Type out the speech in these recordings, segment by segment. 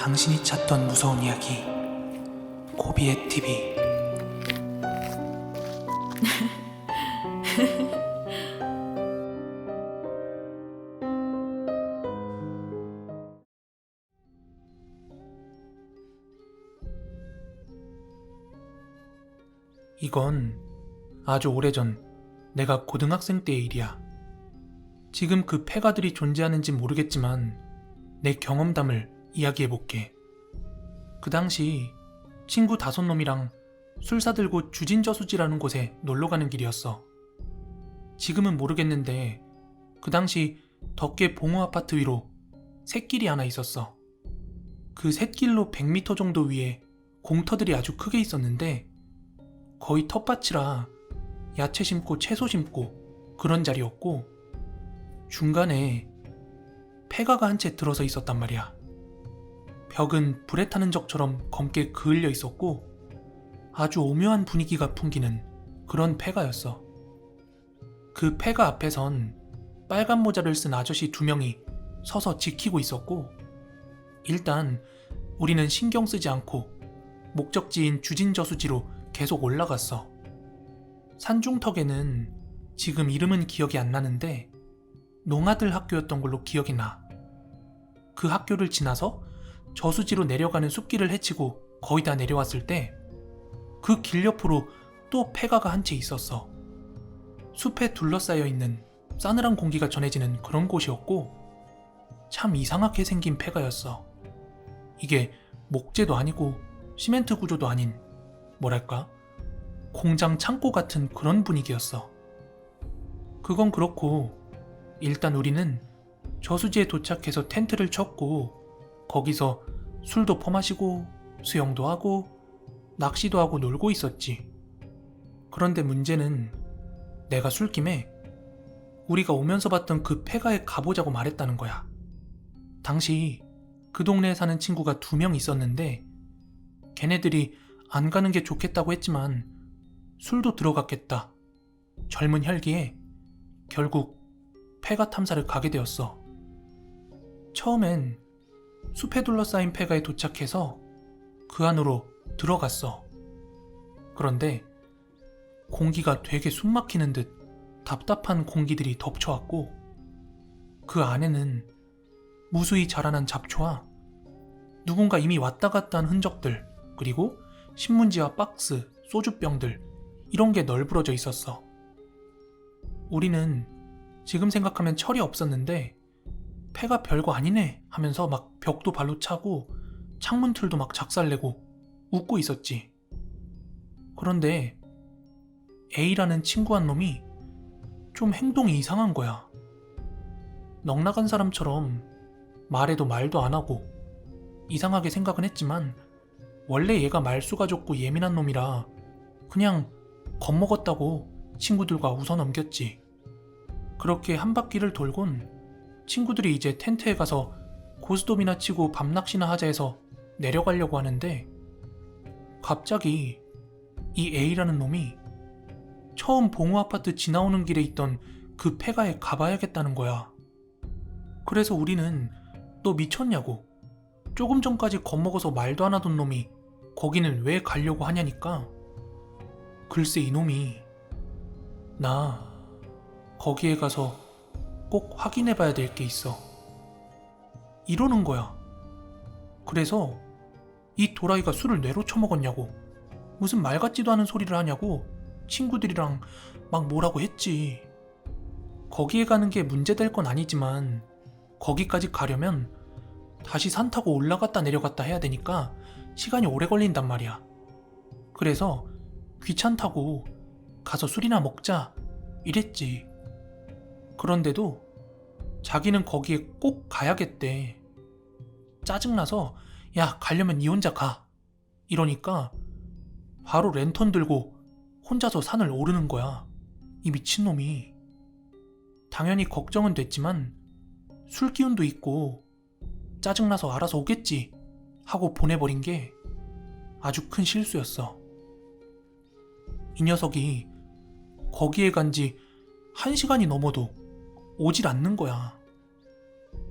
당신이 찾던 무서운 이야기 고비의 TV. 이건 아주 오래전 내가 고등학생 때의 일이야. 지금 그 폐가들이 존재하는지 모르겠지만 내 경험담을 이야기해볼게. 그 당시 친구 5놈이랑 술 사들고 주진저수지라는 곳에 놀러가는 길이었어. 지금은 모르겠는데 그 당시 덕계 봉우 아파트 위로 샛길이 하나 있었어. 그 샛길로 100m 정도 위에 공터들이 아주 크게 있었는데 거의 텃밭이라 야채 심고 채소 심고 그런 자리였고 중간에 폐가가 한 채 들어서 있었단 말이야. 벽은 불에 타는 적처럼 검게 그을려 있었고 아주 오묘한 분위기가 풍기는 그런 폐가였어. 그 폐가 앞에선 빨간 모자를 쓴 아저씨 2명이 서서 지키고 있었고 일단 우리는 신경 쓰지 않고 목적지인 주진저수지로 계속 올라갔어. 산중턱에는 지금 이름은 기억이 안 나는데 농아들 학교였던 걸로 기억이 나. 그 학교를 지나서 저수지로 내려가는 숲길을 헤치고 거의 다 내려왔을 때 그 길 옆으로 또 폐가가 한 채 있었어. 숲에 둘러싸여 있는 싸늘한 공기가 전해지는 그런 곳이었고 참 이상하게 생긴 폐가였어. 이게 목재도 아니고 시멘트 구조도 아닌 뭐랄까 공장 창고 같은 그런 분위기였어. 그건 그렇고 일단 우리는 저수지에 도착해서 텐트를 쳤고 거기서 술도 퍼마시고 수영도 하고 낚시도 하고 놀고 있었지. 그런데 문제는 내가 술김에 우리가 오면서 봤던 그 폐가에 가보자고 말했다는 거야. 당시 그 동네에 사는 친구가 2명 있었는데 걔네들이 안 가는 게 좋겠다고 했지만 술도 들어갔겠다. 젊은 혈기에 결국 폐가 탐사를 가게 되었어. 처음엔 숲에 둘러싸인 폐가에 도착해서 그 안으로 들어갔어. 그런데 공기가 되게 숨막히는 듯 답답한 공기들이 덮쳐왔고 그 안에는 무수히 자라난 잡초와 누군가 이미 왔다 갔다 한 흔적들 그리고 신문지와 박스, 소주병들 이런 게 널브러져 있었어. 우리는 지금 생각하면 철이 없었는데 폐가 별거 아니네 하면서 막 벽도 발로 차고 창문 틀도 막 작살내고 웃고 있었지. 그런데 A라는 친구 한 놈이 좀 행동이 이상한 거야. 넉나간 사람처럼 말해도 말도 안 하고 이상하게 생각은 했지만 원래 얘가 말수가 적고 예민한 놈이라 그냥 겁먹었다고 친구들과 웃어 넘겼지. 그렇게 한 바퀴를 돌곤 친구들이 이제 텐트에 가서 고스톱이나 치고 밤낚시나 하자 해서 내려가려고 하는데 갑자기 이 A라는 놈이 처음 봉우 아파트 지나오는 길에 있던 그 폐가에 가봐야겠다는 거야. 그래서 우리는 너 미쳤냐고 조금 전까지 겁먹어서 말도 안 하던 놈이 거기는 왜 가려고 하냐니까 글쎄 이놈이 나 거기에 가서 꼭 확인해봐야 될 게 있어 이러는 거야. 그래서 이 도라이가 술을 뇌로 처먹었냐고 무슨 말 같지도 않은 소리를 하냐고 친구들이랑 막 뭐라고 했지. 거기에 가는 게 문제될 건 아니지만 거기까지 가려면 다시 산 타고 올라갔다 내려갔다 해야 되니까 시간이 오래 걸린단 말이야. 그래서 귀찮다고 가서 술이나 먹자 이랬지. 그런데도 자기는 거기에 꼭 가야겠대. 짜증나서 야 가려면 니 혼자 가 이러니까 바로 랜턴 들고 혼자서 산을 오르는 거야. 이 미친놈이. 당연히 걱정은 됐지만 술 기운도 있고 짜증나서 알아서 오겠지 하고 보내버린 게 아주 큰 실수였어. 이 녀석이 거기에 간지 1시간이 넘어도 오질 않는 거야.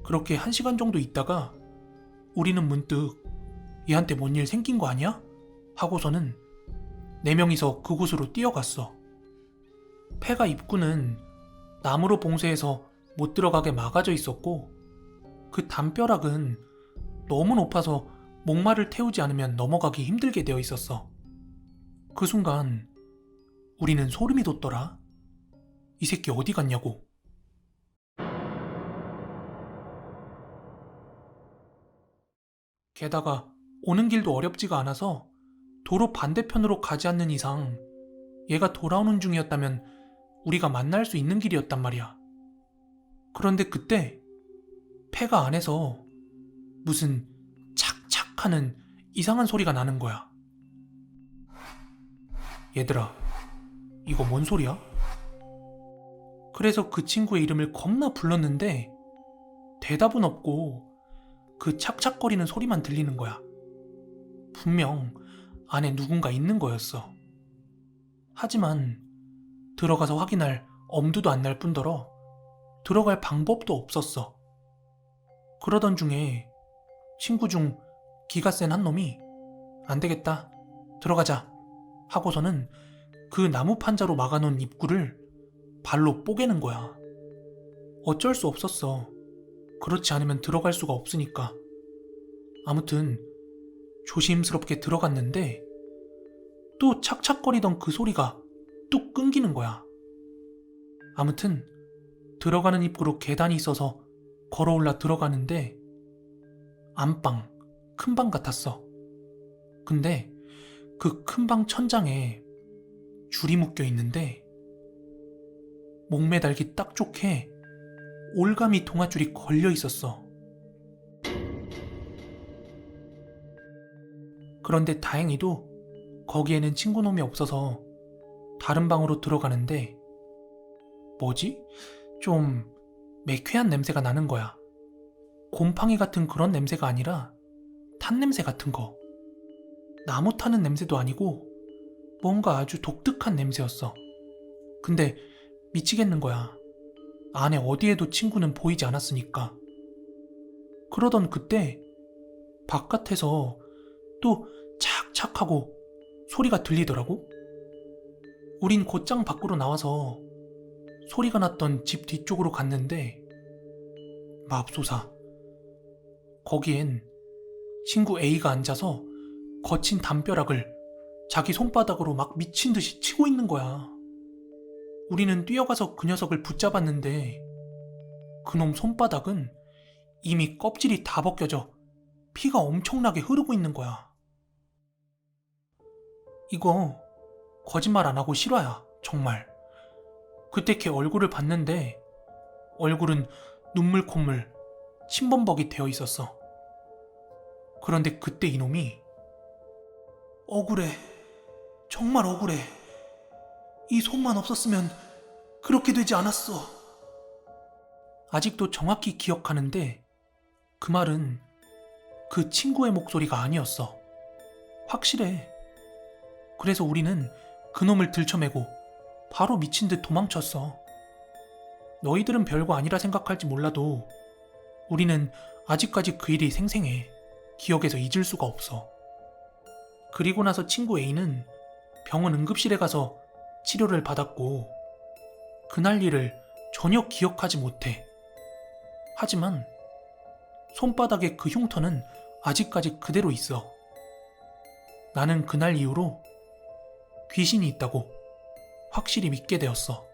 그렇게 1시간 정도 있다가 우리는 문득 얘한테 뭔 일 생긴 거 아니야? 하고서는 4명이서 그곳으로 뛰어갔어. 폐가 입구는 나무로 봉쇄해서 못 들어가게 막아져 있었고 그 담벼락은 너무 높아서 목마를 태우지 않으면 넘어가기 힘들게 되어 있었어. 그 순간 우리는 소름이 돋더라. 이 새끼 어디 갔냐고. 게다가 오는 길도 어렵지가 않아서 도로 반대편으로 가지 않는 이상 얘가 돌아오는 중이었다면 우리가 만날 수 있는 길이었단 말이야. 그런데 그때 폐가 안에서 무슨 착착 하는 이상한 소리가 나는 거야. 얘들아, 이거 뭔 소리야? 그래서 그 친구의 이름을 겁나 불렀는데 대답은 없고 그 착착거리는 소리만 들리는 거야. 분명 안에 누군가 있는 거였어. 하지만 들어가서 확인할 엄두도 안 날 뿐더러 들어갈 방법도 없었어. 그러던 중에 친구 중 기가 센 한 놈이 안 되겠다, 들어가자 하고서는 그 나무 판자로 막아놓은 입구를 발로 뽀개는 거야. 어쩔 수 없었어. 그렇지 않으면 들어갈 수가 없으니까. 아무튼 조심스럽게 들어갔는데 또 착착거리던 그 소리가 뚝 끊기는 거야. 아무튼 들어가는 입구로 계단이 있어서 걸어올라 들어가는데 안방, 큰 방 같았어. 근데 그 큰 방 천장에 줄이 묶여 있는데 목매달기 딱 좋게 올가미 동아줄이 걸려 있었어. 그런데 다행히도 거기에는 친구놈이 없어서 다른 방으로 들어가는데 뭐지? 좀 매쾌한 냄새가 나는 거야. 곰팡이 같은 그런 냄새가 아니라 탄 냄새 같은 거. 나무 타는 냄새도 아니고 뭔가 아주 독특한 냄새였어. 근데 미치겠는 거야. 안에 어디에도 친구는 보이지 않았으니까. 그러던 그때 바깥에서 또 착착하고 소리가 들리더라고. 우린 곧장 밖으로 나와서 소리가 났던 집 뒤쪽으로 갔는데 맙소사. 거기엔 친구 A가 앉아서 거친 담벼락을 자기 손바닥으로 막 미친 듯이 치고 있는 거야. 우리는 뛰어가서 그 녀석을 붙잡았는데 그놈 손바닥은 이미 껍질이 다 벗겨져 피가 엄청나게 흐르고 있는 거야. 이거 거짓말 안 하고 실화야, 정말. 그때 걔 얼굴을 봤는데 얼굴은 눈물 콧물 침범벅이 되어 있었어. 그런데 그때 이놈이 억울해, 정말 억울해, 이 손만 없었으면 그렇게 되지 않았어. 아직도 정확히 기억하는데 그 말은 그 친구의 목소리가 아니었어. 확실해. 그래서 우리는 그놈을 들쳐매고 바로 미친 듯 도망쳤어. 너희들은 별거 아니라 생각할지 몰라도 우리는 아직까지 그 일이 생생해. 기억에서 잊을 수가 없어. 그리고 나서 친구 A는 병원 응급실에 가서 치료를 받았고 그날 일을 전혀 기억하지 못해. 하지만 손바닥에 그 흉터는 아직까지 그대로 있어. 나는 그날 이후로 귀신이 있다고 확실히 믿게 되었어.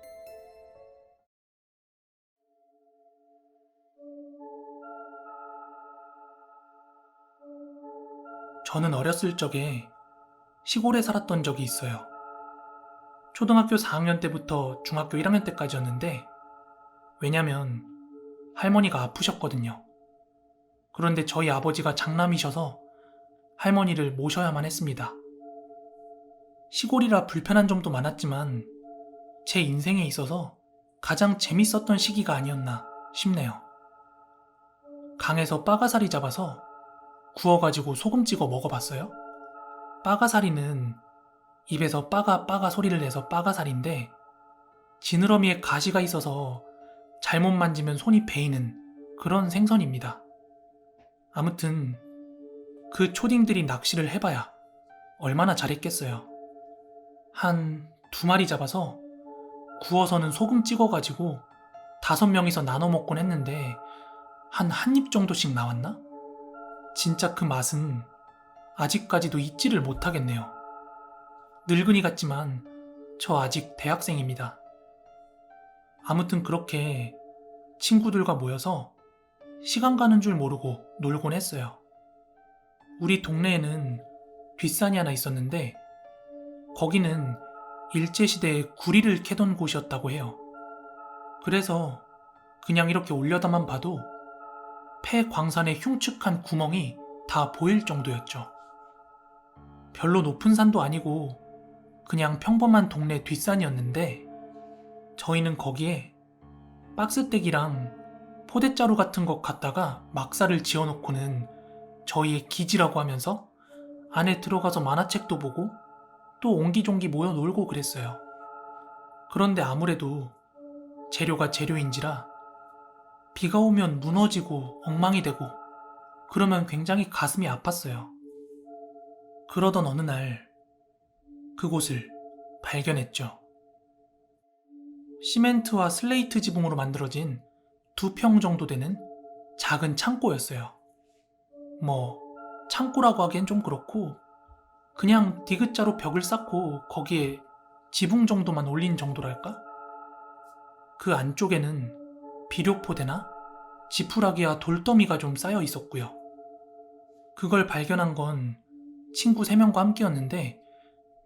저는 어렸을 적에 시골에 살았던 적이 있어요. 초등학교 4학년 때부터 중학교 1학년 때까지였는데 왜냐면 할머니가 아프셨거든요. 그런데 저희 아버지가 장남이셔서 할머니를 모셔야만 했습니다. 시골이라 불편한 점도 많았지만 제 인생에 있어서 가장 재밌었던 시기가 아니었나 싶네요. 강에서 빠가사리 잡아서 구워가지고 소금 찍어 먹어봤어요? 빠가사리는 입에서 빠가 소리를 내서 빠가사리인데 지느러미에 가시가 있어서 잘못 만지면 손이 베이는 그런 생선입니다. 아무튼 그 초딩들이 낚시를 해봐야 얼마나 잘했겠어요. 한 2마리 잡아서 구워서는 소금 찍어가지고 5명이서 나눠 먹곤 했는데 한 입 정도씩 나왔나? 진짜 그 맛은 아직까지도 잊지를 못하겠네요. 늙은이 같지만 저 아직 대학생입니다. 아무튼 그렇게 친구들과 모여서 시간 가는 줄 모르고 놀곤 했어요. 우리 동네에는 뒷산이 하나 있었는데 거기는 일제시대에 구리를 캐던 곳이었다고 해요. 그래서 그냥 이렇게 올려다만 봐도 폐 광산의 흉측한 구멍이 다 보일 정도였죠. 별로 높은 산도 아니고 그냥 평범한 동네 뒷산이었는데 저희는 거기에 박스떼기랑 포대자루 같은 것 갖다가 막사를 지어놓고는 저희의 기지라고 하면서 안에 들어가서 만화책도 보고 또 옹기종기 모여 놀고 그랬어요. 그런데 아무래도 재료가 재료인지라 비가 오면 무너지고 엉망이 되고 그러면 굉장히 가슴이 아팠어요. 그러던 어느 날 그곳을 발견했죠. 시멘트와 슬레이트 지붕으로 만들어진 2평 정도 되는 작은 창고였어요. 창고라고 하기엔 좀 그렇고 그냥 디귿자로 벽을 쌓고 거기에 지붕 정도만 올린 정도랄까? 그 안쪽에는 비료포대나 지푸라기와 돌더미가 좀 쌓여 있었고요. 그걸 발견한 건 친구 3명과 함께였는데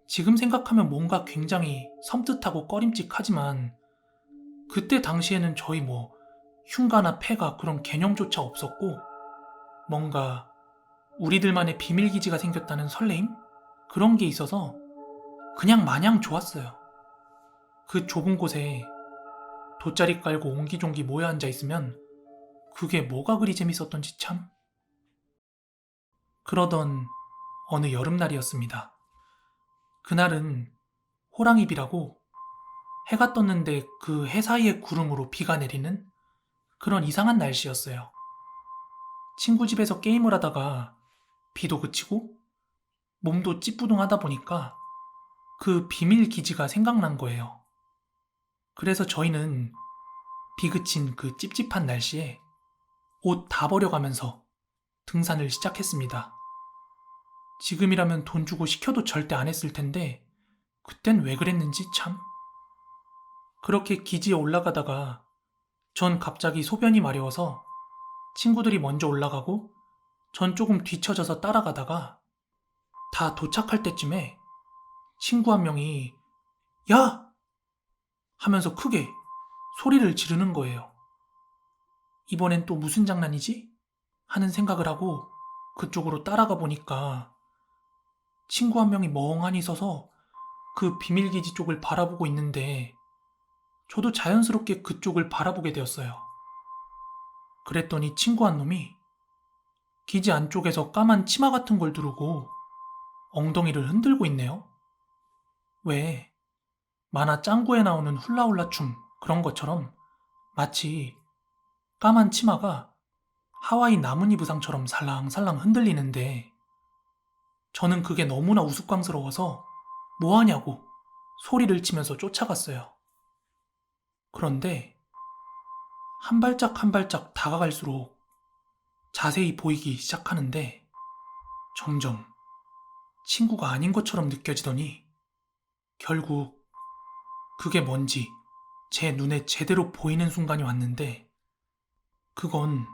지금 생각하면 뭔가 굉장히 섬뜩하고 꺼림칙하지만 그때 당시에는 저희 흉가나 폐가 그런 개념조차 없었고 뭔가 우리들만의 비밀기지가 생겼다는 설레임? 그런 게 있어서 그냥 마냥 좋았어요. 그 좁은 곳에 돗자리 깔고 옹기종기 모여 앉아 있으면 그게 뭐가 그리 재밌었던지 참. 그러던 어느 여름날이었습니다. 그날은 호랑이비라고 해가 떴는데 그 해 사이의 구름으로 비가 내리는 그런 이상한 날씨였어요. 친구 집에서 게임을 하다가 비도 그치고 몸도 찌뿌둥하다 보니까 그 비밀 기지가 생각난 거예요. 그래서 저희는 비 그친 그 찝찝한 날씨에 옷 다 버려가면서 등산을 시작했습니다. 지금이라면 돈 주고 시켜도 절대 안 했을 텐데 그땐 왜 그랬는지 참. 그렇게 기지에 올라가다가 전 갑자기 소변이 마려워서 친구들이 먼저 올라가고 전 조금 뒤처져서 따라가다가 다 도착할 때쯤에 친구 한 명이 야! 하면서 크게 소리를 지르는 거예요. 이번엔 또 무슨 장난이지? 하는 생각을 하고 그쪽으로 따라가 보니까 친구 한 명이 멍하니 서서 그 비밀기지 쪽을 바라보고 있는데 저도 자연스럽게 그쪽을 바라보게 되었어요. 그랬더니 친구 한 놈이 기지 안쪽에서 까만 치마 같은 걸 두르고 엉덩이를 흔들고 있네요. 왜 만화 짱구에 나오는 훌라훌라 춤 그런 것처럼 마치 까만 치마가 하와이 나뭇잎 의상처럼 살랑살랑 흔들리는데 저는 그게 너무나 우스꽝스러워서 뭐하냐고 소리를 치면서 쫓아갔어요. 그런데 한 발짝 한 발짝 다가갈수록 자세히 보이기 시작하는데 점점 친구가 아닌 것처럼 느껴지더니 결국 그게 뭔지 제 눈에 제대로 보이는 순간이 왔는데 그건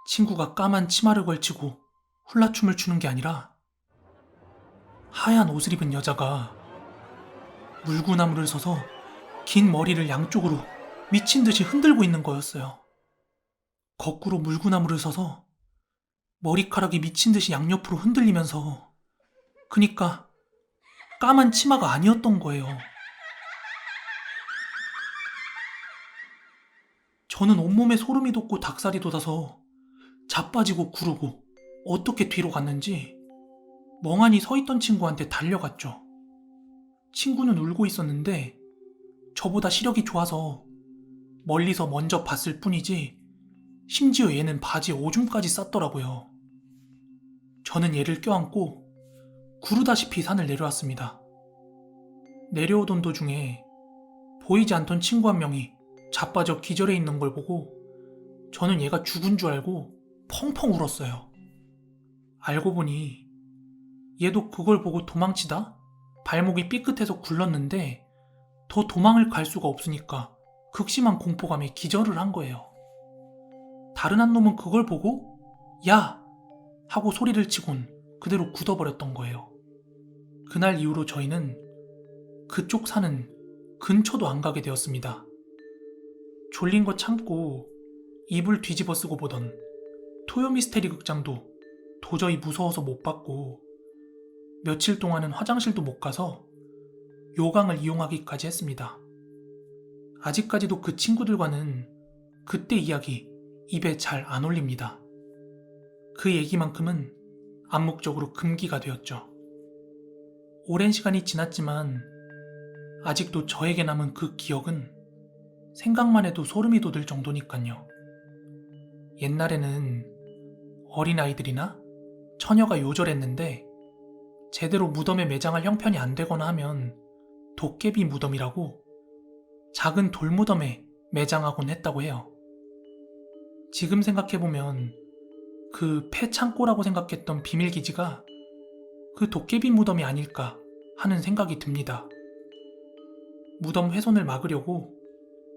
친구가 까만 치마를 걸치고 훌라춤을 추는 게 아니라 하얀 옷을 입은 여자가 물구나무를 서서 긴 머리를 양쪽으로 미친 듯이 흔들고 있는 거였어요. 거꾸로 물구나무를 서서 머리카락이 미친 듯이 양옆으로 흔들리면서 그니까 까만 치마가 아니었던 거예요. 저는 온몸에 소름이 돋고 닭살이 돋아서 자빠지고 구르고 어떻게 뒤로 갔는지 멍하니 서 있던 친구한테 달려갔죠. 친구는 울고 있었는데 저보다 시력이 좋아서 멀리서 먼저 봤을 뿐이지 심지어 얘는 바지에 오줌까지 쌌더라고요. 저는 얘를 껴안고 구르다시피 산을 내려왔습니다. 내려오던 도중에 보이지 않던 친구 한 명이 자빠져 기절해 있는 걸 보고 저는 얘가 죽은 줄 알고 펑펑 울었어요. 알고 보니 얘도 그걸 보고 도망치다 발목이 삐끗해서 굴렀는데 더 도망을 갈 수가 없으니까 극심한 공포감에 기절을 한 거예요. 다른 한 놈은 그걸 보고 야! 하고 소리를 치곤 그대로 굳어버렸던 거예요. 그날 이후로 저희는 그쪽 산은 근처도 안 가게 되었습니다. 졸린 거 참고 이불 뒤집어 쓰고 보던 토요미스테리 극장도 도저히 무서워서 못 봤고 며칠 동안은 화장실도 못 가서 요강을 이용하기까지 했습니다. 아직까지도 그 친구들과는 그때 이야기 입에 잘 안 올립니다. 그 얘기만큼은 암묵적으로 금기가 되었죠. 오랜 시간이 지났지만 아직도 저에게 남은 그 기억은 생각만 해도 소름이 돋을 정도니까요. 옛날에는 어린아이들이나 처녀가 요절했는데 제대로 무덤에 매장할 형편이 안 되거나 하면 도깨비 무덤이라고 작은 돌무덤에 매장하곤 했다고 해요. 지금 생각해보면 그 폐창고라고 생각했던 비밀기지가 그 도깨비 무덤이 아닐까 하는 생각이 듭니다. 무덤 훼손을 막으려고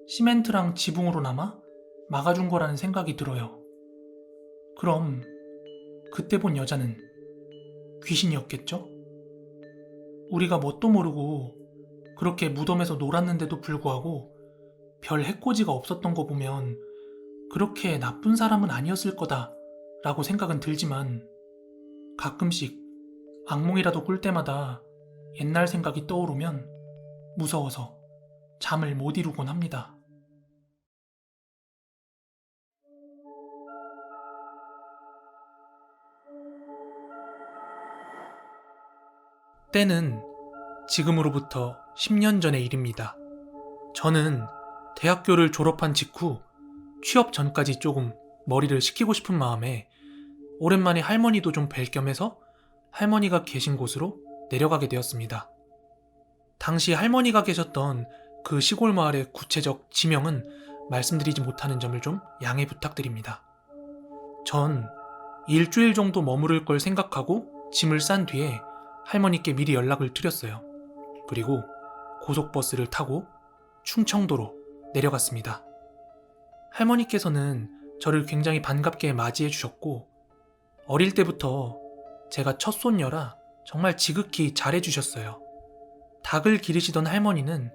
시멘트랑 지붕으로나마 막아준 거라는 생각이 들어요. 그럼 그때 본 여자는 귀신이었겠죠? 우리가 뭣도 모르고 그렇게 무덤에서 놀았는데도 불구하고 별 해코지가 없었던 거 보면 그렇게 나쁜 사람은 아니었을 거다 라고 생각은 들지만 가끔씩 악몽이라도 꿀 때마다 옛날 생각이 떠오르면 무서워서 잠을 못 이루곤 합니다. 때는 지금으로부터 10년 전의 일입니다. 저는 대학교를 졸업한 직후 취업 전까지 조금 머리를 식히고 싶은 마음에 오랜만에 할머니도 좀 뵐 겸 해서 할머니가 계신 곳으로 내려가게 되었습니다. 당시 할머니가 계셨던 그 시골 마을의 구체적 지명은 말씀드리지 못하는 점을 좀 양해 부탁드립니다. 전 일주일 정도 머무를 걸 생각하고 짐을 싼 뒤에 할머니께 미리 연락을 드렸어요. 그리고 고속버스를 타고 충청도로 내려갔습니다. 할머니께서는 저를 굉장히 반갑게 맞이해 주셨고 어릴 때부터 제가 첫손녀라 정말 지극히 잘해 주셨어요. 닭을 기르시던 할머니는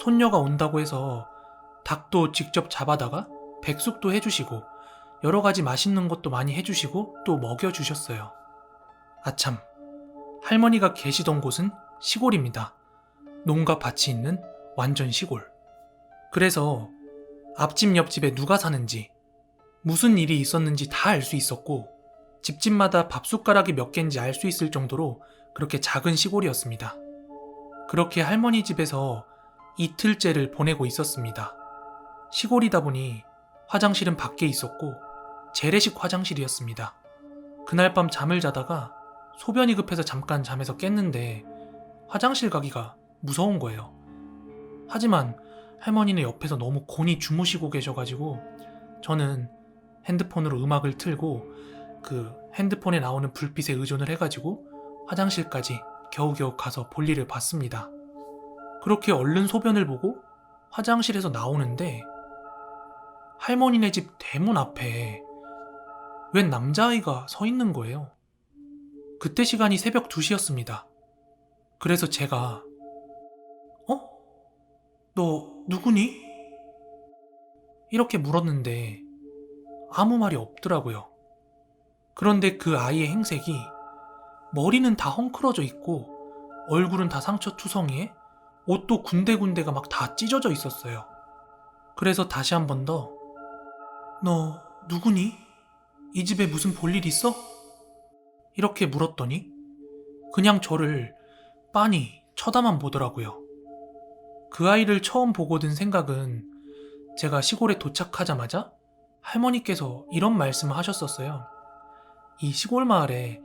손녀가 온다고 해서 닭도 직접 잡아다가 백숙도 해주시고 여러 가지 맛있는 것도 많이 해주시고 또 먹여주셨어요. 아참, 할머니가 계시던 곳은 시골입니다. 농가 밭이 있는 완전 시골. 그래서 앞집 옆집에 누가 사는지 무슨 일이 있었는지 다 알 수 있었고 집집마다 밥숟가락이 몇 개인지 알 수 있을 정도로 그렇게 작은 시골이었습니다. 그렇게 할머니 집에서 이틀째를 보내고 있었습니다. 시골이다 보니 화장실은 밖에 있었고 재래식 화장실이었습니다. 그날 밤 잠을 자다가 소변이 급해서 잠깐 잠에서 깼는데 화장실 가기가 무서운 거예요. 하지만 할머니는 옆에서 너무 곤히 주무시고 계셔가지고 저는 핸드폰으로 음악을 틀고 그 핸드폰에 나오는 불빛에 의존을 해가지고 화장실까지 겨우겨우 가서 볼일을 봤습니다. 그렇게 얼른 소변을 보고 화장실에서 나오는데 할머니네 집 대문 앞에 웬 남자아이가 서 있는 거예요. 그때 시간이 새벽 2시였습니다. 그래서 제가 너 누구니? 이렇게 물었는데 아무 말이 없더라고요. 그런데 그 아이의 행색이 머리는 다 헝클어져 있고 얼굴은 다 상처투성이에 옷도 군데군데가 막 다 찢어져 있었어요. 그래서 다시 한 번 더 너 누구니? 이 집에 무슨 볼일 있어? 이렇게 물었더니 그냥 저를 빤히 쳐다만 보더라고요. 그 아이를 처음 보고 든 생각은 제가 시골에 도착하자마자 할머니께서 이런 말씀을 하셨었어요. 이 시골 마을에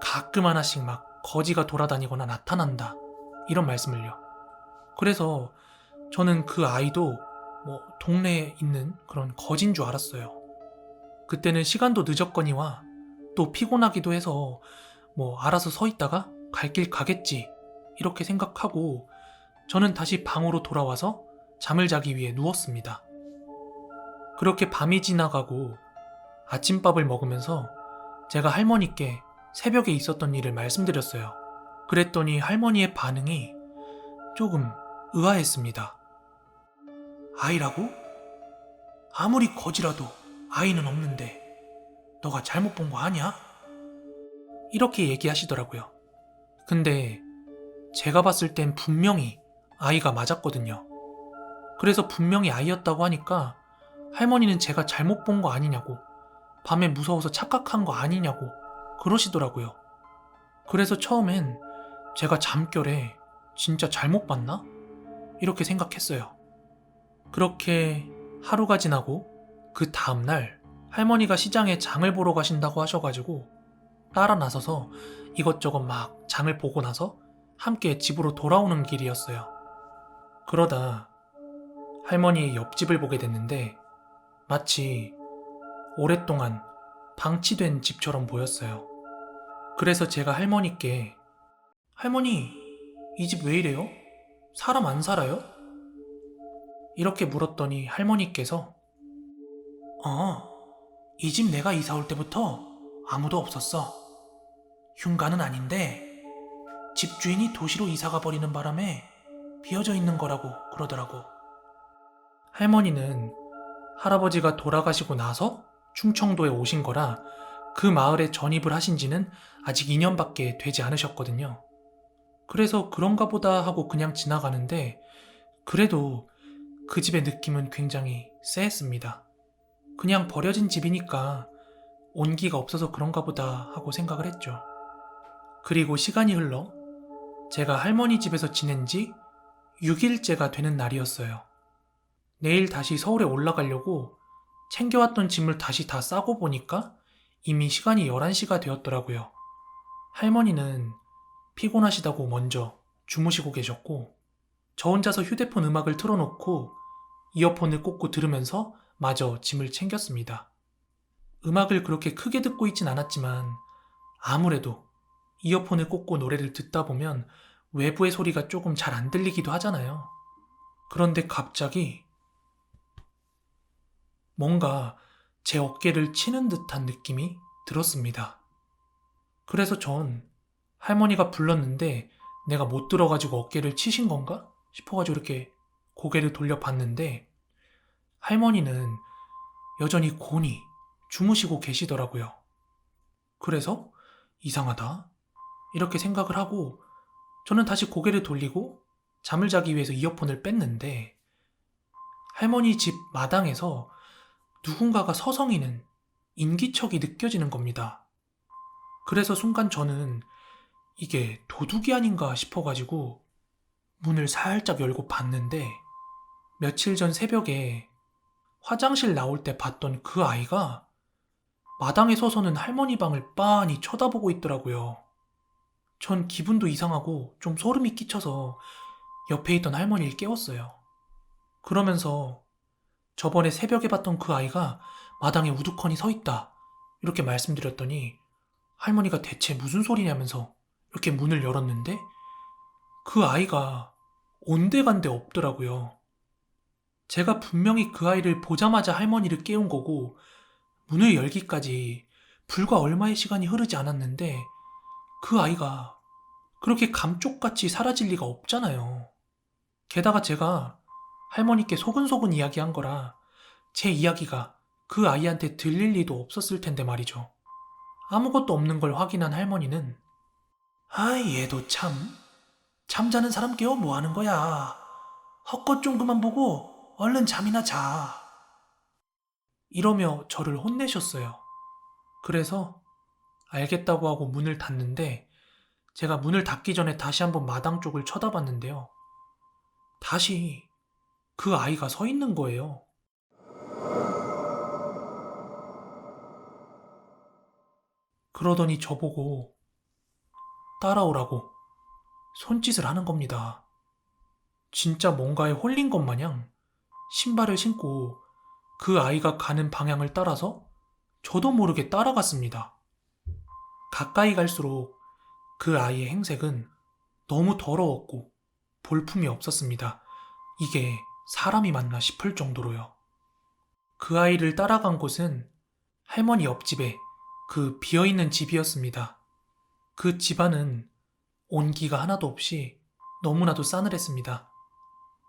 가끔 하나씩 막 거지가 돌아다니거나 나타난다. 이런 말씀을요. 그래서 저는 그 아이도 동네에 있는 그런 거진 줄 알았어요. 그때는 시간도 늦었거니와 또 피곤하기도 해서 알아서 서 있다가 갈 길 가겠지 이렇게 생각하고 저는 다시 방으로 돌아와서 잠을 자기 위해 누웠습니다. 그렇게 밤이 지나가고 아침밥을 먹으면서 제가 할머니께 새벽에 있었던 일을 말씀드렸어요. 그랬더니 할머니의 반응이 조금 의아했습니다. 아이라고? 아무리 거지라도 아이는 없는데 너가 잘못 본 거 아니야? 이렇게 얘기하시더라고요. 근데 제가 봤을 땐 분명히 아이가 맞았거든요. 그래서 분명히 아이였다고 하니까 할머니는 제가 잘못 본 거 아니냐고, 밤에 무서워서 착각한 거 아니냐고 그러시더라고요. 그래서 처음엔 제가 잠결에 진짜 잘못 봤나? 이렇게 생각했어요. 그렇게 하루가 지나고 그 다음날 할머니가 시장에 장을 보러 가신다고 하셔가지고 따라 나서서 이것저것 막 장을 보고 나서 함께 집으로 돌아오는 길이었어요. 그러다 할머니의 옆집을 보게 됐는데 마치 오랫동안 방치된 집처럼 보였어요. 그래서 제가 할머니께 할머니, 이 집 왜 이래요? 사람 안 살아요? 이렇게 물었더니 할머니께서 이 집 내가 이사 올 때부터 아무도 없었어. 흉가는 아닌데 집주인이 도시로 이사가 버리는 바람에 비어져 있는 거라고 그러더라고. 할머니는 할아버지가 돌아가시고 나서 충청도에 오신 거라 그 마을에 전입을 하신 지는 아직 2년밖에 되지 않으셨거든요. 그래서 그런가 보다 하고 그냥 지나가는데 그래도 그 집의 느낌은 굉장히 쎄했습니다. 그냥 버려진 집이니까 온기가 없어서 그런가 보다 하고 생각을 했죠. 그리고 시간이 흘러 제가 할머니 집에서 지낸 지 6일째가 되는 날이었어요. 내일 다시 서울에 올라가려고 챙겨왔던 짐을 다시 다 싸고 보니까 이미 시간이 11시가 되었더라고요. 할머니는 피곤하시다고 먼저 주무시고 계셨고 저 혼자서 휴대폰 음악을 틀어놓고 이어폰을 꽂고 들으면서 마저 짐을 챙겼습니다. 음악을 그렇게 크게 듣고 있진 않았지만 아무래도 이어폰을 꽂고 노래를 듣다 보면 외부의 소리가 조금 잘 안 들리기도 하잖아요. 그런데 갑자기 뭔가 제 어깨를 치는 듯한 느낌이 들었습니다. 그래서 전 할머니가 불렀는데 내가 못 들어가지고 어깨를 치신 건가 싶어가지고 이렇게 고개를 돌려봤는데 할머니는 여전히 곤히 주무시고 계시더라고요. 그래서 이상하다 이렇게 생각을 하고 저는 다시 고개를 돌리고 잠을 자기 위해서 이어폰을 뺐는데 할머니 집 마당에서 누군가가 서성이는 인기척이 느껴지는 겁니다. 그래서 순간 저는 이게 도둑이 아닌가 싶어가지고 문을 살짝 열고 봤는데 며칠 전 새벽에 화장실 나올 때 봤던 그 아이가 마당에 서서는 할머니 방을 빤히 쳐다보고 있더라고요. 전 기분도 이상하고 좀 소름이 끼쳐서 옆에 있던 할머니를 깨웠어요. 그러면서 저번에 새벽에 봤던 그 아이가 마당에 우두커니 서 있다 이렇게 말씀드렸더니 할머니가 대체 무슨 소리냐면서 이렇게 문을 열었는데 그 아이가 온데간데 없더라고요. 제가 분명히 그 아이를 보자마자 할머니를 깨운 거고 문을 열기까지 불과 얼마의 시간이 흐르지 않았는데 그 아이가 그렇게 감쪽같이 사라질 리가 없잖아요. 게다가 제가 할머니께 소근소근 이야기한 거라 제 이야기가 그 아이한테 들릴 리도 없었을 텐데 말이죠. 아무것도 없는 걸 확인한 할머니는 얘도 잠자는 사람 깨워 뭐 하는 거야. 헛것 좀 그만 보고 얼른 잠이나 자. 이러며 저를 혼내셨어요. 그래서 알겠다고 하고 문을 닫는데 제가 문을 닫기 전에 다시 한번 마당 쪽을 쳐다봤는데요. 다시 그 아이가 서 있는 거예요. 그러더니 저보고 따라오라고 손짓을 하는 겁니다. 진짜 뭔가에 홀린 것 마냥 신발을 신고 그 아이가 가는 방향을 따라서 저도 모르게 따라갔습니다. 가까이 갈수록 그 아이의 행색은 너무 더러웠고 볼품이 없었습니다. 이게 사람이 맞나 싶을 정도로요. 그 아이를 따라간 곳은 할머니 옆집에 그 비어있는 집이었습니다. 그 집안은 온기가 하나도 없이 너무나도 싸늘했습니다.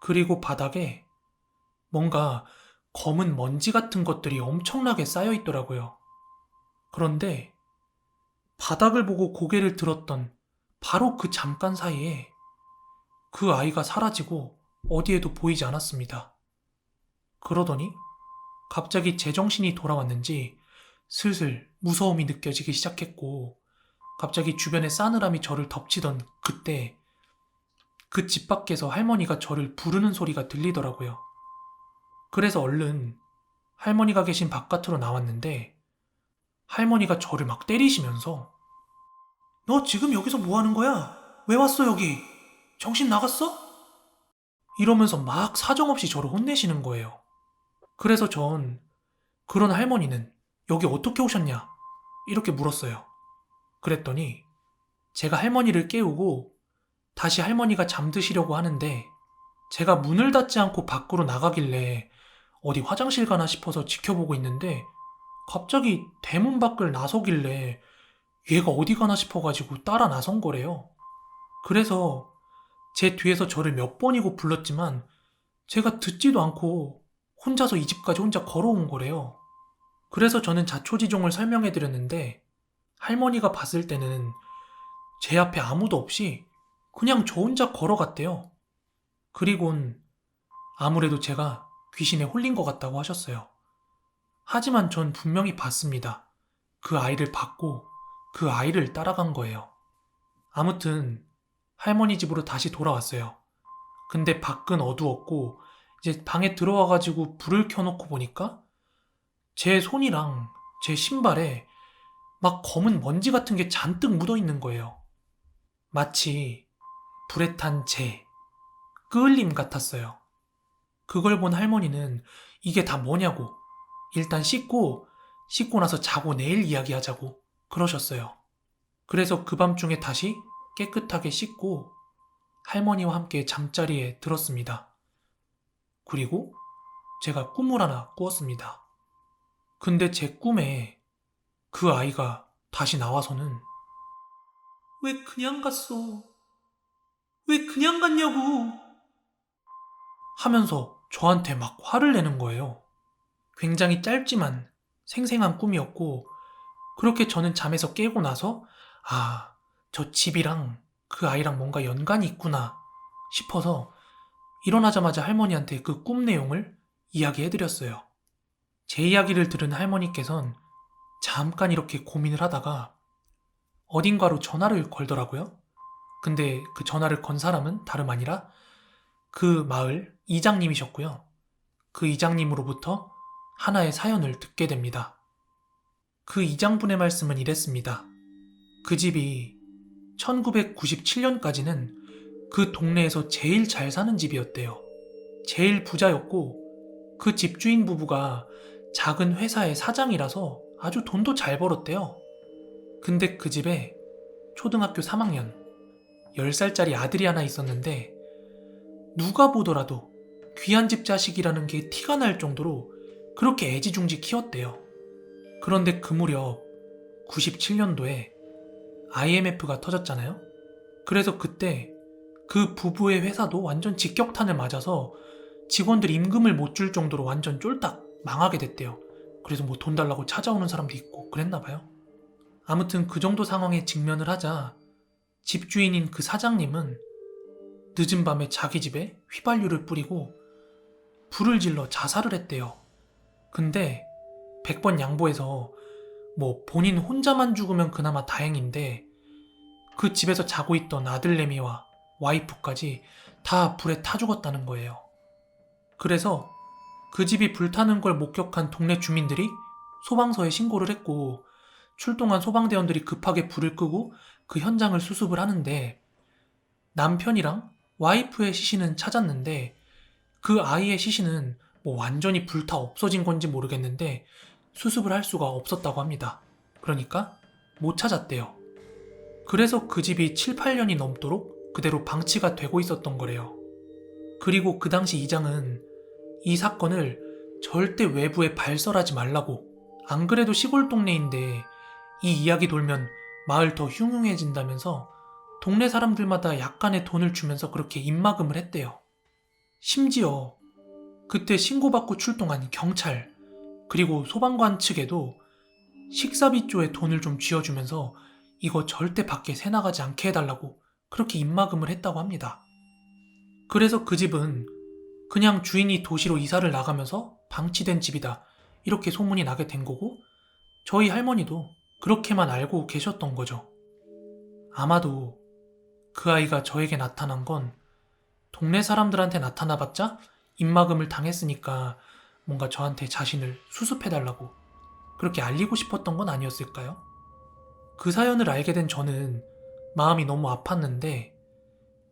그리고 바닥에 뭔가 검은 먼지 같은 것들이 엄청나게 쌓여 있더라고요. 그런데 바닥을 보고 고개를 들었던 바로 그 잠깐 사이에 그 아이가 사라지고 어디에도 보이지 않았습니다. 그러더니 갑자기 제정신이 돌아왔는지 슬슬 무서움이 느껴지기 시작했고, 갑자기 주변의 싸늘함이 저를 덮치던 그때 그 집 밖에서 할머니가 저를 부르는 소리가 들리더라고요. 그래서 얼른 할머니가 계신 바깥으로 나왔는데 할머니가 저를 막 때리시면서 너 지금 여기서 뭐 하는 거야? 왜 왔어 여기? 정신 나갔어? 이러면서 막 사정없이 저를 혼내시는 거예요. 그래서 전 그런 할머니는 여기 어떻게 오셨냐? 이렇게 물었어요. 그랬더니 제가 할머니를 깨우고 다시 할머니가 잠드시려고 하는데 제가 문을 닫지 않고 밖으로 나가길래 어디 화장실 가나 싶어서 지켜보고 있는데 갑자기 대문 밖을 나서길래 얘가 어디 가나 싶어가지고 따라 나선 거래요. 그래서 제 뒤에서 저를 몇 번이고 불렀지만 제가 듣지도 않고 혼자서 이 집까지 혼자 걸어온 거래요. 그래서 저는 자초지종을 설명해드렸는데 할머니가 봤을 때는 제 앞에 아무도 없이 그냥 저 혼자 걸어갔대요. 그리곤 아무래도 제가 귀신에 홀린 것 같다고 하셨어요. 하지만 전 분명히 봤습니다. 그 아이를 봤고 그 아이를 따라간 거예요. 아무튼 할머니 집으로 다시 돌아왔어요. 근데 밖은 어두웠고 이제 방에 들어와가지고 불을 켜놓고 보니까 제 손이랑 제 신발에 막 검은 먼지 같은 게 잔뜩 묻어 있는 거예요. 마치 불에 탄 재, 끄을림 같았어요. 그걸 본 할머니는 이게 다 뭐냐고, 일단 씻고 나서 자고 내일 이야기하자고 그러셨어요. 그래서 그 밤중에 다시 깨끗하게 씻고 할머니와 함께 잠자리에 들었습니다. 그리고 제가 꿈을 하나 꾸었습니다. 근데 제 꿈에 그 아이가 다시 나와서는 왜 그냥 갔어? 왜 그냥 갔냐고? 하면서 저한테 막 화를 내는 거예요. 굉장히 짧지만 생생한 꿈이었고, 그렇게 저는 잠에서 깨고 나서 아, 저 집이랑 그 아이랑 뭔가 연관이 있구나 싶어서 일어나자마자 할머니한테 그 꿈 내용을 이야기해드렸어요. 제 이야기를 들은 할머니께선 잠깐 이렇게 고민을 하다가 어딘가로 전화를 걸더라고요. 근데 그 전화를 건 사람은 다름 아니라 그 마을 이장님이셨고요. 그 이장님으로부터 하나의 사연을 듣게 됩니다. 그 이장분의 말씀은 이랬습니다. 그 집이 1997년까지는 그 동네에서 제일 잘 사는 집이었대요. 제일 부자였고 그 집주인 부부가 작은 회사의 사장이라서 아주 돈도 잘 벌었대요. 근데 그 집에 초등학교 3학년 10살짜리 아들이 하나 있었는데 누가 보더라도 귀한 집 자식이라는 게 티가 날 정도로 그렇게 애지중지 키웠대요. 그런데 그 무렵 97년도에 IMF가 터졌잖아요. 그래서 그때 그 부부의 회사도 완전 직격탄을 맞아서 직원들 임금을 못 줄 정도로 완전 쫄딱 망하게 됐대요. 그래서 뭐 돈 달라고 찾아오는 사람도 있고 그랬나 봐요. 아무튼 그 정도 상황에 직면을 하자 집주인인 그 사장님은 늦은 밤에 자기 집에 휘발유를 뿌리고 불을 질러 자살을 했대요. 근데 100번 양보해서 뭐 본인 혼자만 죽으면 그나마 다행인데 그 집에서 자고 있던 아들내미와 와이프까지 다 불에 타 죽었다는 거예요. 그래서 그 집이 불타는 걸 목격한 동네 주민들이 소방서에 신고를 했고 출동한 소방대원들이 급하게 불을 끄고 그 현장을 수습을 하는데 남편이랑 와이프의 시신은 찾았는데 그 아이의 시신은 뭐 완전히 불타 없어진 건지 모르겠는데 수습을 할 수가 없었다고 합니다. 그러니까 못 찾았대요. 그래서 그 집이 7, 8년이 넘도록 그대로 방치가 되고 있었던 거래요. 그리고 그 당시 이장은 이 사건을 절대 외부에 발설하지 말라고, 안 그래도 시골 동네인데 이 이야기 돌면 마을 더 흉흉해진다면서 동네 사람들마다 약간의 돈을 주면서 그렇게 입막음을 했대요. 심지어 그때 신고받고 출동한 경찰 그리고 소방관 측에도 식사비 쪽에 돈을 좀 쥐어주면서 이거 절대 밖에 새나가지 않게 해달라고 그렇게 입막음을 했다고 합니다. 그래서 그 집은 그냥 주인이 도시로 이사를 나가면서 방치된 집이다 이렇게 소문이 나게 된 거고 저희 할머니도 그렇게만 알고 계셨던 거죠. 아마도 그 아이가 저에게 나타난 건 동네 사람들한테 나타나봤자 입막음을 당했으니까 뭔가 저한테 자신을 수습해달라고 그렇게 알리고 싶었던 건 아니었을까요? 그 사연을 알게 된 저는 마음이 너무 아팠는데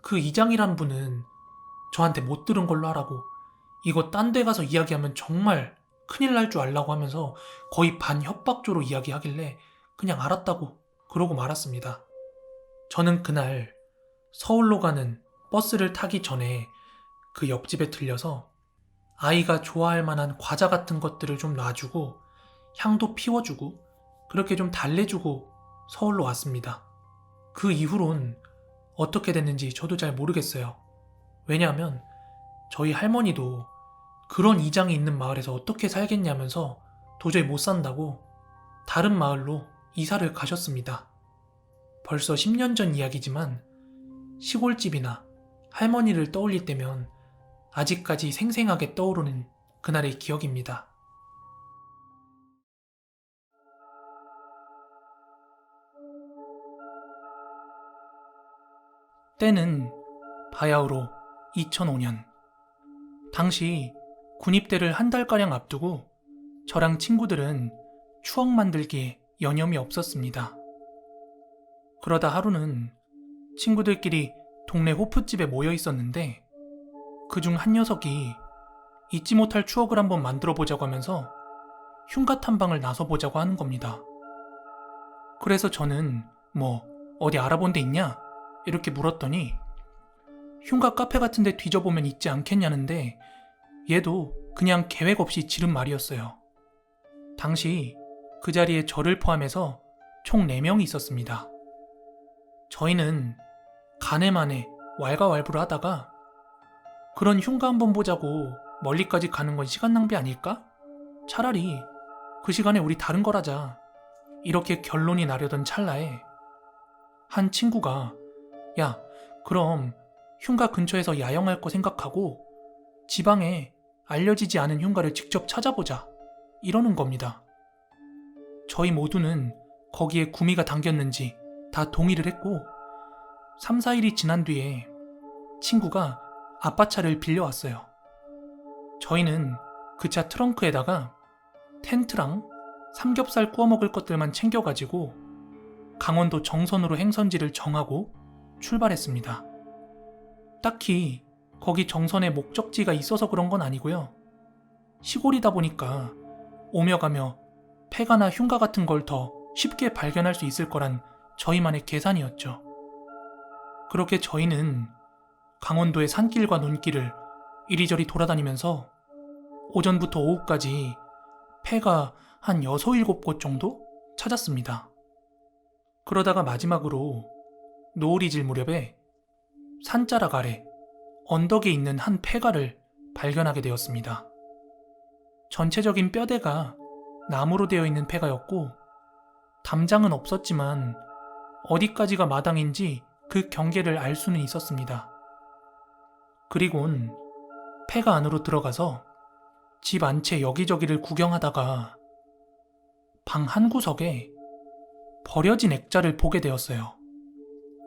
그 이장이란 분은 저한테 못 들은 걸로 하라고 이거 딴 데 가서 이야기하면 정말 큰일 날 줄 알라고 하면서 거의 반협박조로 이야기하길래 그냥 알았다고 그러고 말았습니다. 저는 그날 서울로 가는 버스를 타기 전에 그 옆집에 들려서 아이가 좋아할 만한 과자 같은 것들을 좀 놔주고 향도 피워주고 그렇게 좀 달래주고 서울로 왔습니다. 그 이후론 어떻게 됐는지 저도 잘 모르겠어요. 왜냐하면 저희 할머니도 그런 이장이 있는 마을에서 어떻게 살겠냐면서 도저히 못 산다고 다른 마을로 이사를 가셨습니다. 벌써 10년 전 이야기지만 시골집이나 할머니를 떠올릴 때면 아직까지 생생하게 떠오르는 그날의 기억입니다. 때는 바야흐로 2005년. 당시 군입대를 한 달가량 앞두고 저랑 친구들은 추억 만들기에 여념이 없었습니다. 그러다 하루는 친구들끼리 동네 호프집에 모여 있었는데 그중 한 녀석이 잊지 못할 추억을 한번 만들어 보자고 하면서 흉가 탐방을 나서 보자고 하는 겁니다. 그래서 저는 뭐 어디 알아본 데 있냐? 이렇게 물었더니 흉가 카페 같은 데 뒤져보면 있지 않겠냐는데 얘도 그냥 계획 없이 지른 말이었어요. 당시 그 자리에 저를 포함해서 총 4명이 있었습니다. 저희는 가네마네 왈가왈부를 하다가 그런 흉가 한번 보자고 멀리까지 가는 건 시간 낭비 아닐까? 차라리 그 시간에 우리 다른 걸 하자. 이렇게 결론이 나려던 찰나에 한 친구가 야, 그럼 흉가 근처에서 야영할 거 생각하고 지방에 알려지지 않은 흉가를 직접 찾아보자. 이러는 겁니다. 저희 모두는 거기에 구미가 당겼는지 다 동의를 했고 3, 4일이 지난 뒤에 친구가 아빠 차를 빌려왔어요. 저희는 그 차 트렁크에다가 텐트랑 삼겹살 구워 먹을 것들만 챙겨가지고 강원도 정선으로 행선지를 정하고 출발했습니다. 딱히 거기 정선에 목적지가 있어서 그런 건 아니고요. 시골이다 보니까 오며 가며 폐가나 흉가 같은 걸 더 쉽게 발견할 수 있을 거란 저희만의 계산이었죠. 그렇게 저희는 강원도의 산길과 논길을 이리저리 돌아다니면서 오전부터 오후까지 폐가 한 6, 7곳 정도 찾았습니다. 그러다가 마지막으로 노을이 질 무렵에 산자락 아래 언덕에 있는 한 폐가를 발견하게 되었습니다. 전체적인 뼈대가 나무로 되어 있는 폐가였고 담장은 없었지만 어디까지가 마당인지 그 경계를 알 수는 있었습니다. 그리곤 폐가 안으로 들어가서 집 안채 여기저기를 구경하다가 방 한 구석에 버려진 액자를 보게 되었어요.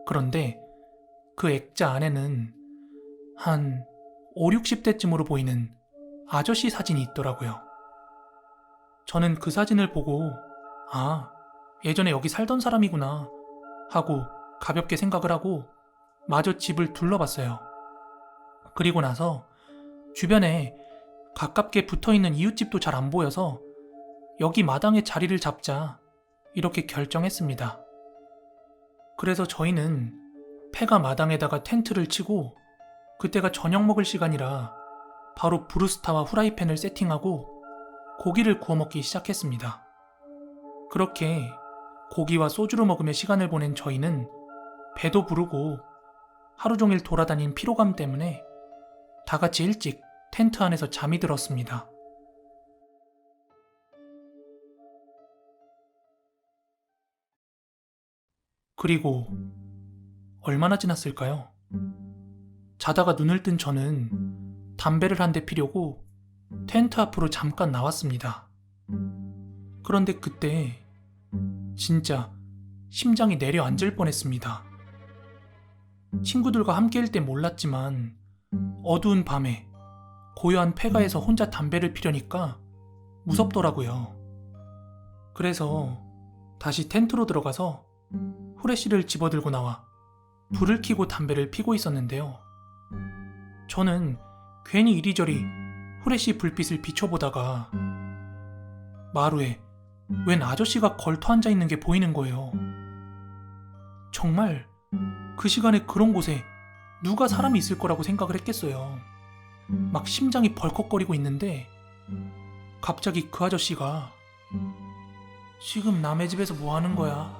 그런데 그 액자 안에는 한 5, 60대쯤으로 보이는 아저씨 사진이 있더라고요. 저는 그 사진을 보고 아, 예전에 여기 살던 사람이구나 하고 가볍게 생각을 하고 마저 집을 둘러봤어요. 그리고 나서 주변에 가깝게 붙어있는 이웃집도 잘 안 보여서 여기 마당에 자리를 잡자 이렇게 결정했습니다. 그래서 저희는 폐가 마당에다가 텐트를 치고 그때가 저녁 먹을 시간이라 바로 브루스타와 후라이팬을 세팅하고 고기를 구워 먹기 시작했습니다. 그렇게 고기와 소주를 먹으며 시간을 보낸 저희는 배도 부르고 하루 종일 돌아다닌 피로감 때문에 다 같이 일찍 텐트 안에서 잠이 들었습니다. 그리고 얼마나 지났을까요? 자다가 눈을 뜬 저는 담배를 한 대 피려고 텐트 앞으로 잠깐 나왔습니다. 그런데 그때 진짜 심장이 내려앉을 뻔했습니다. 친구들과 함께일 땐 몰랐지만 어두운 밤에 고요한 폐가에서 혼자 담배를 피려니까 무섭더라고요. 그래서 다시 텐트로 들어가서 후레쉬를 집어들고 나와 불을 켜고 담배를 피고 있었는데요. 저는 괜히 이리저리 후레쉬 불빛을 비춰보다가 마루에 웬 아저씨가 걸터 앉아 있는 게 보이는 거예요. 정말 그 시간에 그런 곳에 누가 사람이 있을 거라고 생각을 했겠어요. 막 심장이 벌컥거리고 있는데 갑자기 그 아저씨가 지금 남의 집에서 뭐 하는 거야?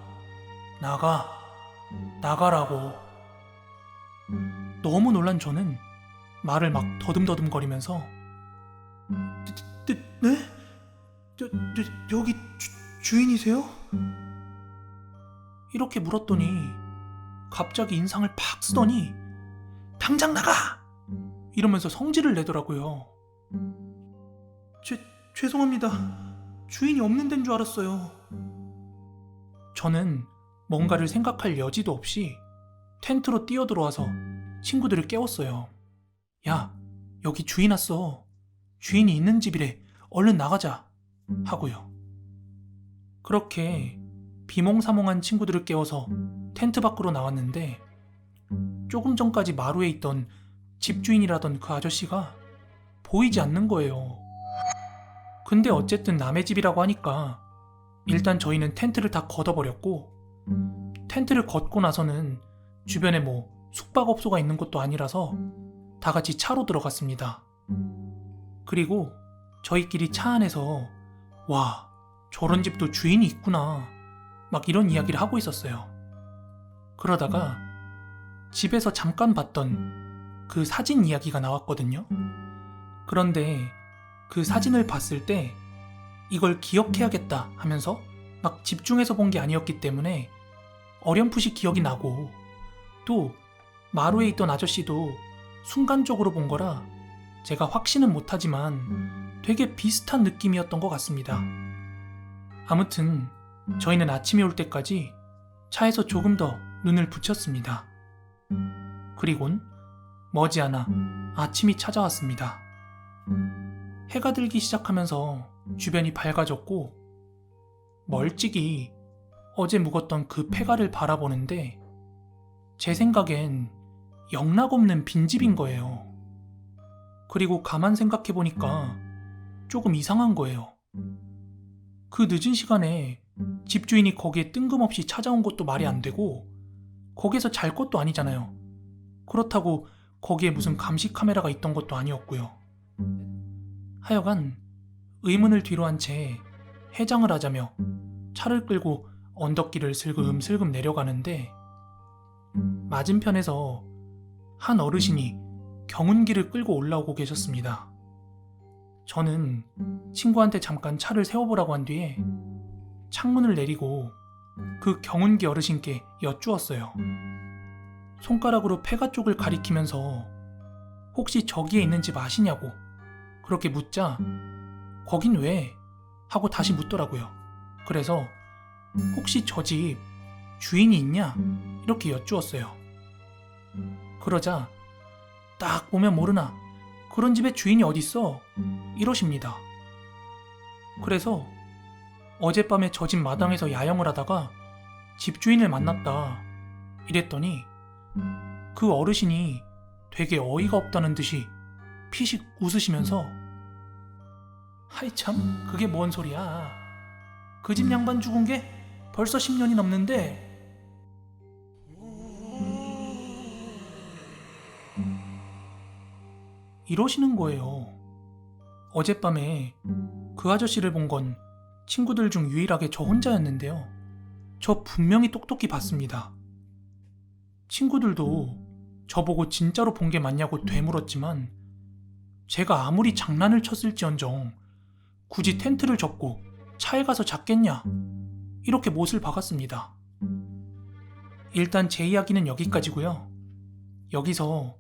나가라고. 너무 놀란 저는 말을 막 더듬더듬거리면서 네? 여기 주인이세요? 이렇게 물었더니 갑자기 인상을 팍 쓰더니 당장 나가! 이러면서 성질을 내더라고요. 죄송합니다. 주인이 없는 데인 줄 알았어요. 저는 뭔가를 생각할 여지도 없이 텐트로 뛰어들어와서 친구들을 깨웠어요. 야, 여기 주인 왔어. 주인이 있는 집이래. 얼른 나가자. 하고요. 그렇게 비몽사몽한 친구들을 깨워서 텐트 밖으로 나왔는데 조금 전까지 마루에 있던 집주인이라던 그 아저씨가 보이지 않는 거예요. 근데 어쨌든 남의 집이라고 하니까 일단 저희는 텐트를 다 걷어버렸고 텐트를 걷고 나서는 주변에 뭐 숙박업소가 있는 것도 아니라서 다 같이 차로 들어갔습니다. 그리고 저희끼리 차 안에서 와, 저런 집도 주인이 있구나 막 이런 이야기를 하고 있었어요. 그러다가 집에서 잠깐 봤던 그 사진 이야기가 나왔거든요. 그런데 그 사진을 봤을 때 이걸 기억해야겠다 하면서 막 집중해서 본 게 아니었기 때문에 어렴풋이 기억이 나고 또 마루에 있던 아저씨도 순간적으로 본 거라 제가 확신은 못하지만 되게 비슷한 느낌이었던 것 같습니다. 아무튼 저희는 아침이 올 때까지 차에서 조금 더 눈을 붙였습니다. 그리곤 머지않아 아침이 찾아왔습니다. 해가 들기 시작하면서 주변이 밝아졌고 멀찍이 어제 묵었던 그 폐가를 바라보는데 제 생각엔 영락없는 빈집인 거예요. 그리고 가만 생각해보니까 조금 이상한 거예요. 그 늦은 시간에 집주인이 거기에 뜬금없이 찾아온 것도 말이 안 되고 거기에서 잘 것도 아니잖아요. 그렇다고 거기에 무슨 감시 카메라가 있던 것도 아니었고요. 하여간 의문을 뒤로 한 채 해장을 하자며 차를 끌고 언덕길을 슬금슬금 내려가는데 맞은편에서 한 어르신이 경운기를 끌고 올라오고 계셨습니다. 저는 친구한테 잠깐 차를 세워보라고 한 뒤에 창문을 내리고 그 경운기 어르신께 여쭈었어요. 손가락으로 폐가 쪽을 가리키면서 혹시 저기에 있는 집 아시냐고 그렇게 묻자 거긴 왜? 하고 다시 묻더라고요. 그래서 혹시 저 집 주인이 있냐? 이렇게 여쭈었어요. 그러자 딱 보면 모르나 그런 집에 주인이 어딨어? 이러십니다. 그래서 어젯밤에 저 집 마당에서 야영을 하다가 집주인을 만났다 이랬더니 그 어르신이 되게 어이가 없다는 듯이 피식 웃으시면서 하이 참 그게 뭔 소리야. 그 집 양반 죽은 게 벌써 10년이 넘는데 이러시는 거예요. 어젯밤에 그 아저씨를 본 건 친구들 중 유일하게 저 혼자였는데요. 저 분명히 똑똑히 봤습니다. 친구들도 저보고 진짜로 본 게 맞냐고 되물었지만 제가 아무리 장난을 쳤을지언정 굳이 텐트를 접고 차에 가서 잤겠냐 이렇게 못을 박았습니다. 일단 제 이야기는 여기까지고요. 여기서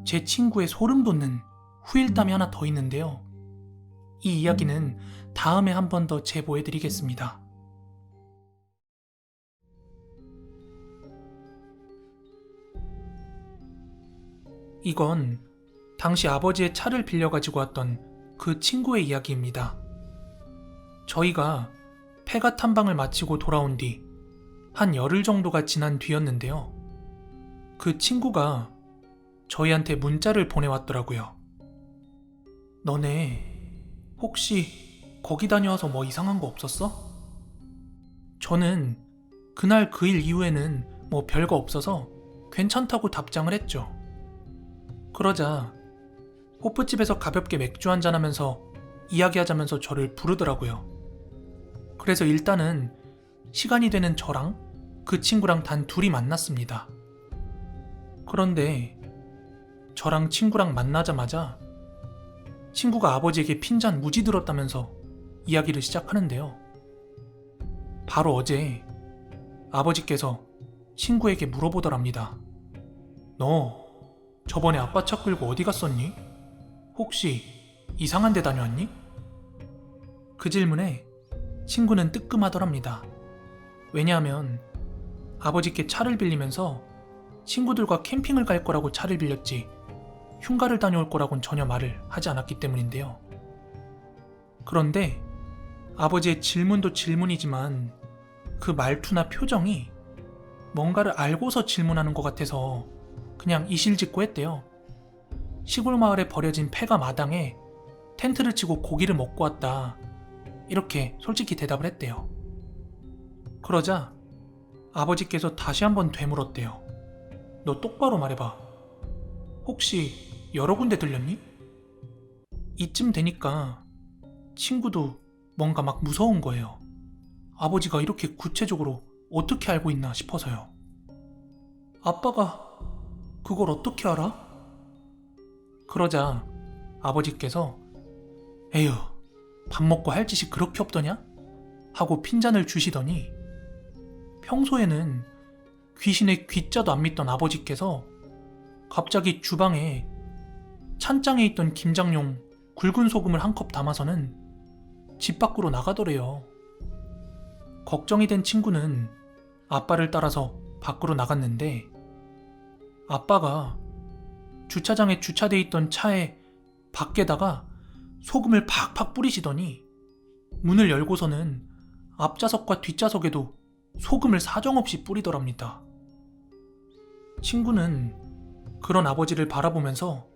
제 친구의 소름 돋는 후일담이 하나 더 있는데요. 이 이야기는 다음에 한 번 더 제보해드리겠습니다. 이건 당시 아버지의 차를 빌려가지고 왔던 그 친구의 이야기입니다. 저희가 폐가 탐방을 마치고 돌아온 뒤 한 열흘 정도가 지난 뒤였는데요. 그 친구가 저희한테 문자를 보내왔더라고요. 너네 혹시 거기 다녀와서 뭐 이상한 거 없었어? 저는 그날 그 일 이후에는 뭐 별거 없어서 괜찮다고 답장을 했죠. 그러자 호프집에서 가볍게 맥주 한잔 하면서 이야기하자면서 저를 부르더라고요. 그래서 일단은 시간이 되는 저랑 그 친구랑 단 둘이 만났습니다. 그런데 저랑 친구랑 만나자마자 친구가 아버지에게 핀잔 무지 들었다면서 이야기를 시작하는데요. 바로 어제 아버지께서 친구에게 물어보더랍니다. 너 저번에 아빠 차 끌고 어디 갔었니? 혹시 이상한 데 다녀왔니? 그 질문에 친구는 뜨끔하더랍니다. 왜냐하면 아버지께 차를 빌리면서 친구들과 캠핑을 갈 거라고 차를 빌렸지 흉가를 다녀올 거라고는 전혀 말을 하지 않았기 때문인데요. 그런데 아버지의 질문도 질문이지만 그 말투나 표정이 뭔가를 알고서 질문하는 것 같아서 그냥 이실직고 했대요. 시골 마을에 버려진 폐가 마당에 텐트를 치고 고기를 먹고 왔다. 이렇게 솔직히 대답을 했대요. 그러자 아버지께서 다시 한번 되물었대요. 너 똑바로 말해봐. 혹시 여러 군데 들렸니? 이쯤 되니까 친구도 뭔가 막 무서운 거예요. 아버지가 이렇게 구체적으로 어떻게 알고 있나 싶어서요. 아빠가 그걸 어떻게 알아? 그러자 아버지께서 에휴, 밥 먹고 할 짓이 그렇게 없더냐? 하고 핀잔을 주시더니 평소에는 귀신의 귀자도 안 믿던 아버지께서 갑자기 주방에 찬장에 있던 김장용 굵은 소금을 한 컵 담아서는 집 밖으로 나가더래요. 걱정이 된 친구는 아빠를 따라서 밖으로 나갔는데 아빠가 주차장에 주차돼 있던 차에 밖에다가 소금을 팍팍 뿌리시더니 문을 열고서는 앞좌석과 뒷좌석에도 소금을 사정없이 뿌리더랍니다. 친구는 그런 아버지를 바라보면서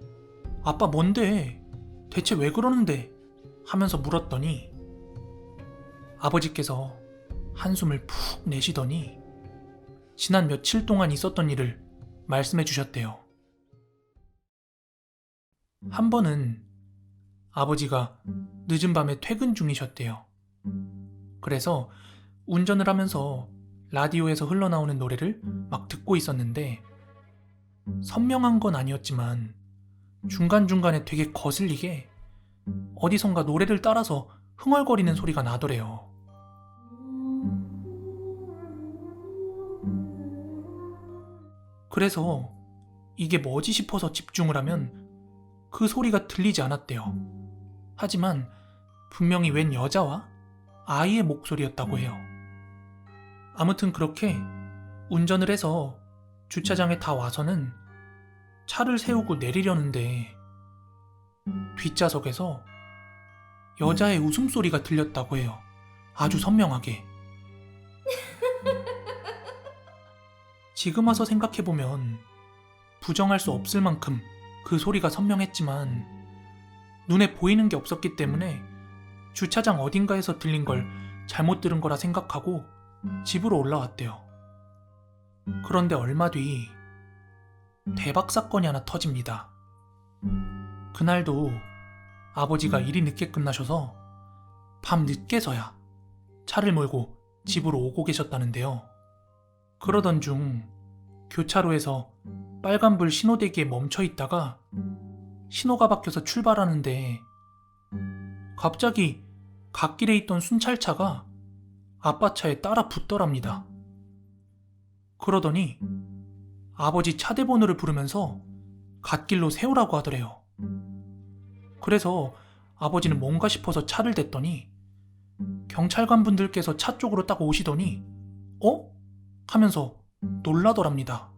아빠 뭔데? 대체 왜 그러는데? 하면서 물었더니 아버지께서 한숨을 푹 내쉬더니 지난 며칠 동안 있었던 일을 말씀해 주셨대요. 한 번은 아버지가 늦은 밤에 퇴근 중이셨대요. 그래서 운전을 하면서 라디오에서 흘러나오는 노래를 막 듣고 있었는데 선명한 건 아니었지만 중간중간에 되게 거슬리게 어디선가 노래를 따라서 흥얼거리는 소리가 나더래요. 그래서 이게 뭐지 싶어서 집중을 하면 그 소리가 들리지 않았대요. 하지만 분명히 웬 여자와 아이의 목소리였다고 해요. 아무튼 그렇게 운전을 해서 주차장에 다 와서는 차를 세우고 내리려는데 뒷좌석에서 여자의 웃음소리가 들렸다고 해요. 아주 선명하게. 지금 와서 생각해보면 부정할 수 없을 만큼 그 소리가 선명했지만 눈에 보이는 게 없었기 때문에 주차장 어딘가에서 들린 걸 잘못 들은 거라 생각하고 집으로 올라왔대요. 그런데 얼마 뒤 대박 사건이 하나 터집니다. 그날도 아버지가 일이 늦게 끝나셔서 밤 늦게서야 차를 몰고 집으로 오고 계셨다는데요. 그러던 중 교차로에서 빨간불 신호대기에 멈춰 있다가 신호가 바뀌어서 출발하는데 갑자기 갓길에 있던 순찰차가 아빠 차에 따라 붙더랍니다. 그러더니 아버지 차대 번호를 부르면서 갓길로 세우라고 하더래요. 그래서 아버지는 뭔가 싶어서 차를 댔더니 경찰관 분들께서 차 쪽으로 딱 오시더니 어? 하면서 놀라더랍니다.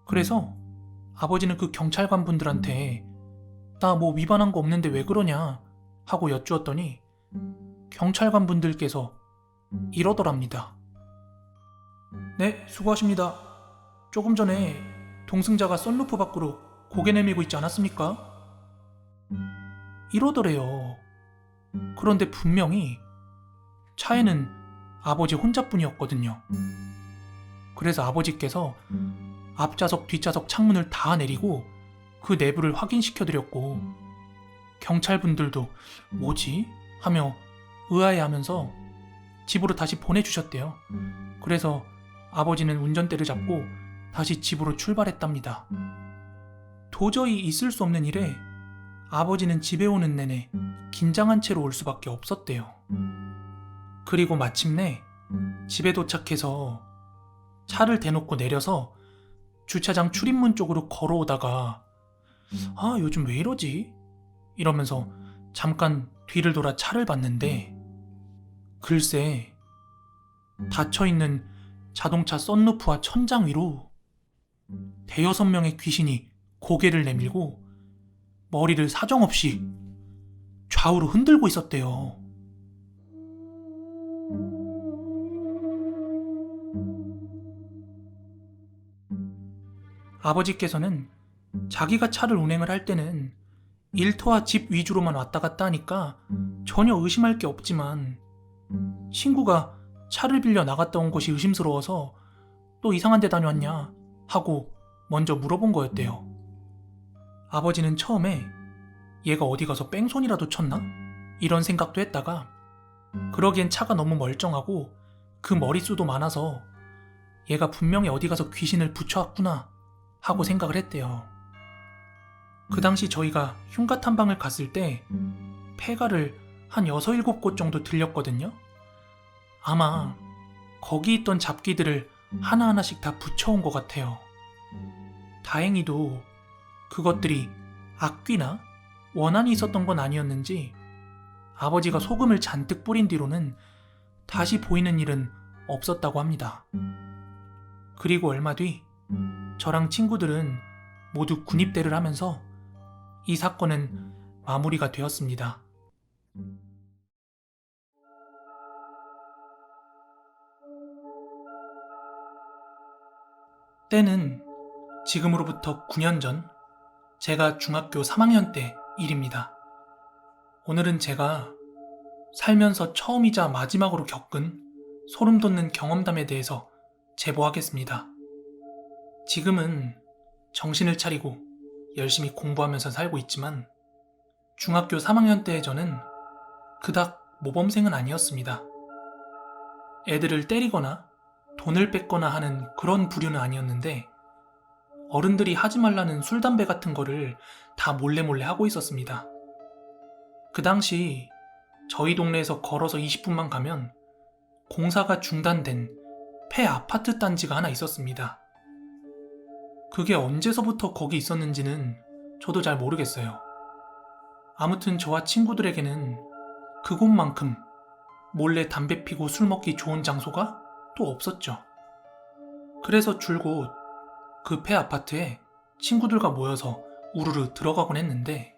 그래서 아버지는 그 경찰관 분들한테 나 뭐 위반한 거 없는데 왜 그러냐 하고 여쭈었더니 경찰관 분들께서 이러더랍니다. 네, 수고하십니다. 조금 전에 동승자가 썬루프 밖으로 고개 내밀고 있지 않았습니까? 이러더래요. 그런데 분명히 차에는 아버지 혼자뿐이었거든요. 그래서 아버지께서 앞좌석 뒷좌석 창문을 다 내리고 그 내부를 확인시켜드렸고 경찰분들도 뭐지? 하며 의아해하면서 집으로 다시 보내주셨대요. 그래서 아버지는 운전대를 잡고 다시 집으로 출발했답니다. 도저히 있을 수 없는 일에 아버지는 집에 오는 내내 긴장한 채로 올 수밖에 없었대요. 그리고 마침내 집에 도착해서 차를 대놓고 내려서 주차장 출입문 쪽으로 걸어오다가 아, 요즘 왜 이러지? 이러면서 잠깐 뒤를 돌아 차를 봤는데 글쎄 닫혀있는 자동차 썬루프와 천장 위로 대여섯 명의 귀신이 고개를 내밀고 머리를 사정없이 좌우로 흔들고 있었대요. 아버지께서는 자기가 차를 운행을 할 때는 일터와 집 위주로만 왔다 갔다 하니까 전혀 의심할 게 없지만 친구가 차를 빌려 나갔다 온 곳이 의심스러워서 또 이상한 데 다녀왔냐 하고 먼저 물어본 거였대요. 아버지는 처음에 얘가 어디 가서 뺑소니라도 쳤나? 이런 생각도 했다가 그러기엔 차가 너무 멀쩡하고 그 머릿수도 많아서 얘가 분명히 어디 가서 귀신을 붙여왔구나 하고 생각을 했대요. 그 당시 저희가 흉가 탐방을 갔을 때 폐가를 한 6, 7곳 정도 들렸거든요. 아마 거기 있던 잡기들을 하나하나씩 다 붙여온 것 같아요. 다행히도 그것들이 악귀나 원한이 있었던 건 아니었는지 아버지가 소금을 잔뜩 뿌린 뒤로는 다시 보이는 일은 없었다고 합니다. 그리고 얼마 뒤 저랑 친구들은 모두 군입대를 하면서 이 사건은 마무리가 되었습니다. 때는 지금으로부터 9년 전 제가 중학교 3학년 때 일입니다. 오늘은 제가 살면서 처음이자 마지막으로 겪은 소름 돋는 경험담에 대해서 제보하겠습니다. 지금은 정신을 차리고 열심히 공부하면서 살고 있지만 중학교 3학년 때의 저는 그닥 모범생은 아니었습니다. 애들을 때리거나 돈을 뺏거나 하는 그런 부류는 아니었는데 어른들이 하지 말라는 술, 담배 같은 거를 다 몰래 하고 있었습니다. 그 당시 저희 동네에서 걸어서 20분만 가면 공사가 중단된 폐 아파트 단지가 하나 있었습니다. 그게 언제서부터 거기 있었는지는 저도 잘 모르겠어요. 아무튼 저와 친구들에게는 그곳만큼 몰래 담배 피고 술 먹기 좋은 장소가 또 없었죠. 그래서 줄곧 그 폐 아파트에 친구들과 모여서 우르르 들어가곤 했는데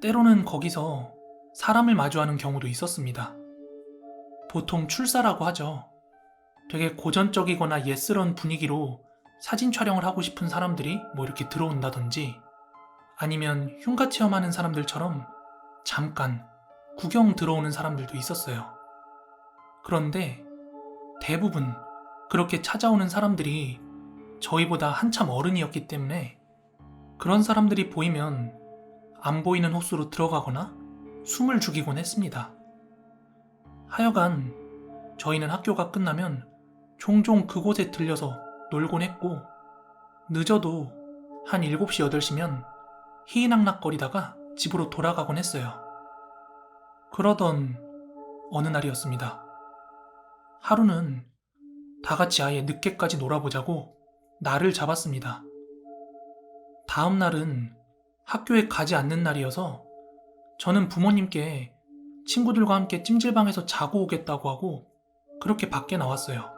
때로는 거기서 사람을 마주하는 경우도 있었습니다. 보통 출사라고 하죠. 되게 고전적이거나 예스런 분위기로 사진 촬영을 하고 싶은 사람들이 뭐 이렇게 들어온다든지 아니면 흉가 체험하는 사람들처럼 잠깐 구경 들어오는 사람들도 있었어요. 그런데 대부분 그렇게 찾아오는 사람들이 저희보다 한참 어른이었기 때문에 그런 사람들이 보이면 안 보이는 호수로 들어가거나 숨을 죽이곤 했습니다. 하여간 저희는 학교가 끝나면 종종 그곳에 들려서 놀곤 했고 늦어도 한 7시, 8시면 희희낙낙거리다가 집으로 돌아가곤 했어요. 그러던 어느 날이었습니다. 하루는 다 같이 아예 늦게까지 놀아보자고 날을 잡았습니다. 다음 날은 학교에 가지 않는 날이어서 저는 부모님께 친구들과 함께 찜질방에서 자고 오겠다고 하고 그렇게 밖에 나왔어요.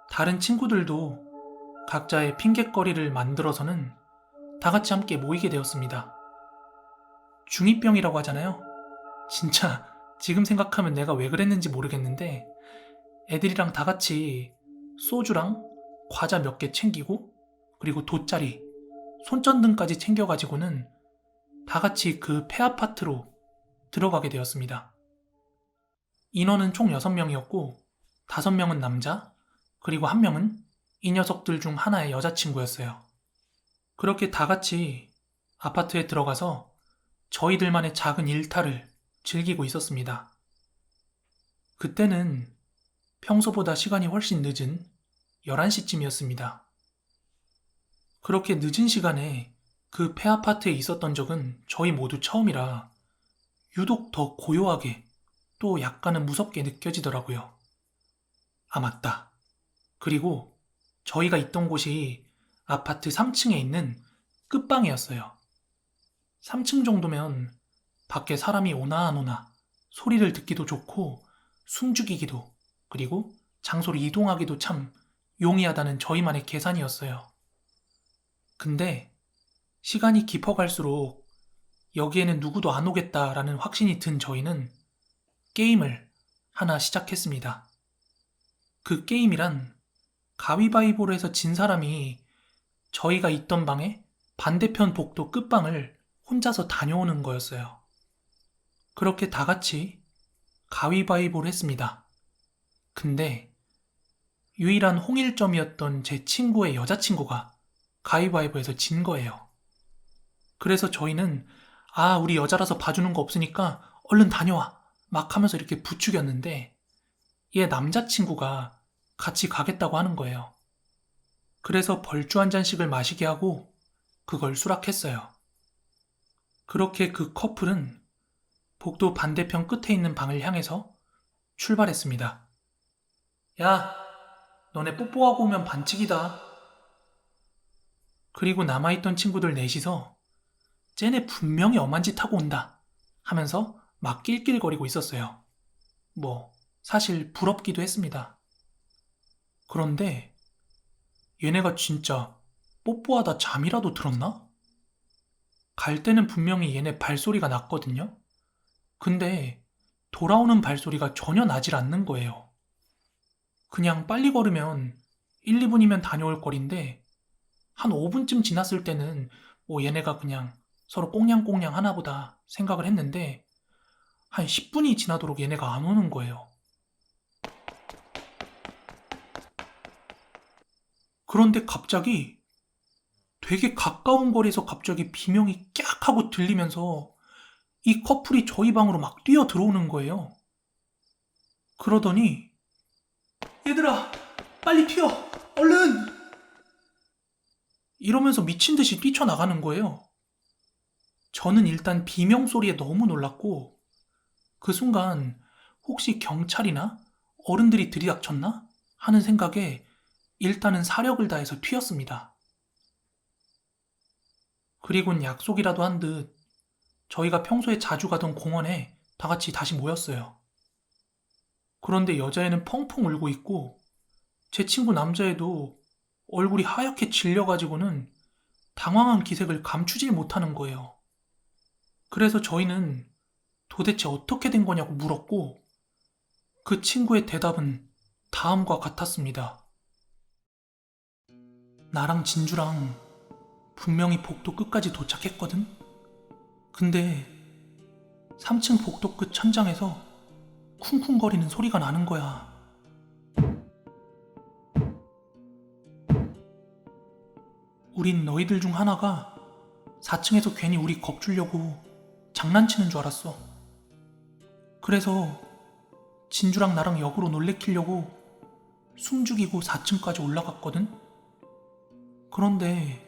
다른 친구들도 각자의 핑곗거리를 만들어서는 다 같이 함께 모이게 되었습니다. 중2병이라고 하잖아요. 진짜 지금 생각하면 내가 왜 그랬는지 모르겠는데 애들이랑 다 같이 소주랑 과자 몇 개 챙기고 그리고 돗자리, 손전등까지 챙겨가지고는 다 같이 그 폐아파트로 들어가게 되었습니다. 인원은 총 6명이었고 5명은 남자, 그리고 1명은 이 녀석들 중 하나의 여자친구였어요. 그렇게 다 같이 아파트에 들어가서 저희들만의 작은 일탈을 즐기고 있었습니다. 그때는 평소보다 시간이 훨씬 늦은 11시쯤이었습니다. 그렇게 늦은 시간에 그 폐아파트에 있었던 적은 저희 모두 처음이라 유독 더 고요하게 또 약간은 무섭게 느껴지더라고요. 아, 맞다. 그리고 저희가 있던 곳이 아파트 3층에 있는 끝방이었어요. 3층 정도면 밖에 사람이 오나 안 오나 소리를 듣기도 좋고 숨죽이기도 그리고 장소를 이동하기도 참 용이하다는 저희만의 계산이었어요. 근데 시간이 깊어갈수록 여기에는 누구도 안 오겠다라는 확신이 든 저희는 게임을 하나 시작했습니다. 그 게임이란 가위바위보를 해서 진 사람이 저희가 있던 방의 반대편 복도 끝방을 혼자서 다녀오는 거였어요. 그렇게 다 같이 가위바위보를 했습니다. 근데 유일한 홍일점이었던 제 친구의 여자친구가 가위바위보에서 진 거예요. 그래서 저희는 우리 여자라서 봐주는 거 없으니까 얼른 다녀와 막 하면서 이렇게 부추겼는데 얘 남자친구가 같이 가겠다고 하는 거예요. 그래서 벌주 한 잔씩을 마시게 하고 그걸 수락했어요. 그렇게 그 커플은 복도 반대편 끝에 있는 방을 향해서 출발했습니다. 야, 너네 뽀뽀하고 오면 반칙이다. 그리고 남아있던 친구들 넷이서 쟤네 분명히 엄한 짓 하고 온다 하면서 막 낄낄거리고 있었어요. 사실 부럽기도 했습니다. 그런데 얘네가 진짜 뽀뽀하다 잠이라도 들었나? 갈 때는 분명히 얘네 발소리가 났거든요. 근데 돌아오는 발소리가 전혀 나질 않는 거예요. 그냥 빨리 걸으면 1, 2분이면 다녀올 거리인데 한 5분쯤 지났을 때는 얘네가 그냥 서로 꽁냥꽁냥 하나 보다 생각을 했는데 한 10분이 지나도록 얘네가 안 오는 거예요. 그런데 갑자기 되게 가까운 거리에서 갑자기 비명이 깍 하고 들리면서 이 커플이 저희 방으로 막 뛰어 들어오는 거예요. 그러더니 얘들아 빨리 튀어 얼른 이러면서 미친 듯이 뛰쳐나가는 거예요. 저는 일단 비명 소리에 너무 놀랐고 그 순간 혹시 경찰이나 어른들이 들이닥쳤나 하는 생각에 일단은 사력을 다해서 튀었습니다. 그리곤 약속이라도 한 듯 저희가 평소에 자주 가던 공원에 다 같이 다시 모였어요. 그런데 여자애는 펑펑 울고 있고 제 친구 남자애도 얼굴이 하얗게 질려가지고는 당황한 기색을 감추질 못하는 거예요. 그래서 저희는 도대체 어떻게 된 거냐고 물었고 그 친구의 대답은 다음과 같았습니다. 나랑 진주랑 분명히 복도 끝까지 도착했거든? 근데 3층 복도 끝 천장에서 쿵쿵거리는 소리가 나는 거야. 우린 너희들 중 하나가 4층에서 괜히 우리 겁주려고 장난치는 줄 알았어. 그래서 진주랑 나랑 역으로 놀래키려고 숨죽이고 4층까지 올라갔거든? 그런데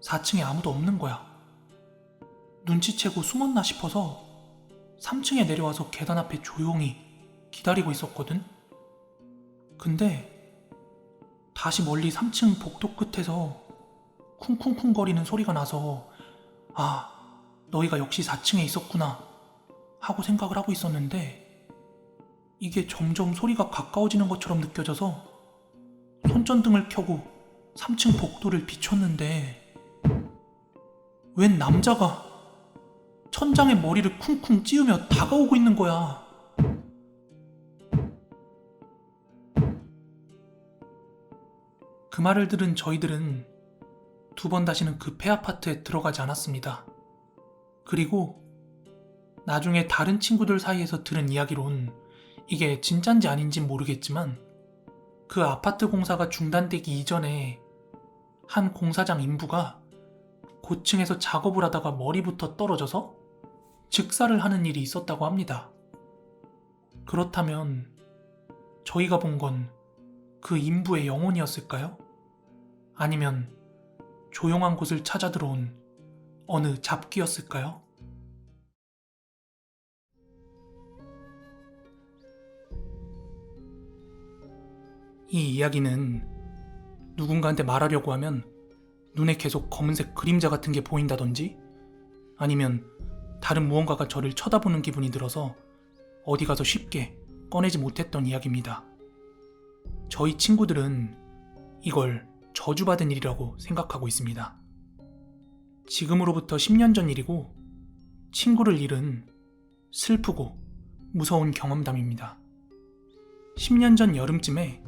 4층에 아무도 없는 거야. 눈치채고 숨었나 싶어서 3층에 내려와서 계단 앞에 조용히 기다리고 있었거든? 근데 다시 멀리 3층 복도 끝에서 쿵쿵쿵거리는 소리가 나서 아, 너희가 역시 4층에 있었구나 하고 생각을 하고 있었는데 이게 점점 소리가 가까워지는 것처럼 느껴져서 손전등을 켜고 3층 복도를 비췄는데 웬 남자가 천장에 머리를 쿵쿵 찌우며 다가오고 있는 거야. 그 말을 들은 저희들은 2번 다시는 그 폐아파트에 들어가지 않았습니다. 그리고 나중에 다른 친구들 사이에서 들은 이야기론 이게 진짠지 아닌진 모르겠지만 그 아파트 공사가 중단되기 이전에 한 공사장 인부가 고층에서 작업을 하다가 머리부터 떨어져서 즉사를 하는 일이 있었다고 합니다. 그렇다면 저희가 본 건 그 인부의 영혼이었을까요? 아니면 조용한 곳을 찾아 들어온 어느 잡귀였을까요? 이 이야기는 누군가한테 말하려고 하면 눈에 계속 검은색 그림자 같은 게 보인다든지 아니면 다른 무언가가 저를 쳐다보는 기분이 들어서 어디 가서 쉽게 꺼내지 못했던 이야기입니다. 저희 친구들은 이걸 저주받은 일이라고 생각하고 있습니다. 지금으로부터 10년 전 일이고 친구를 잃은 슬프고 무서운 경험담입니다. 10년 전 여름쯤에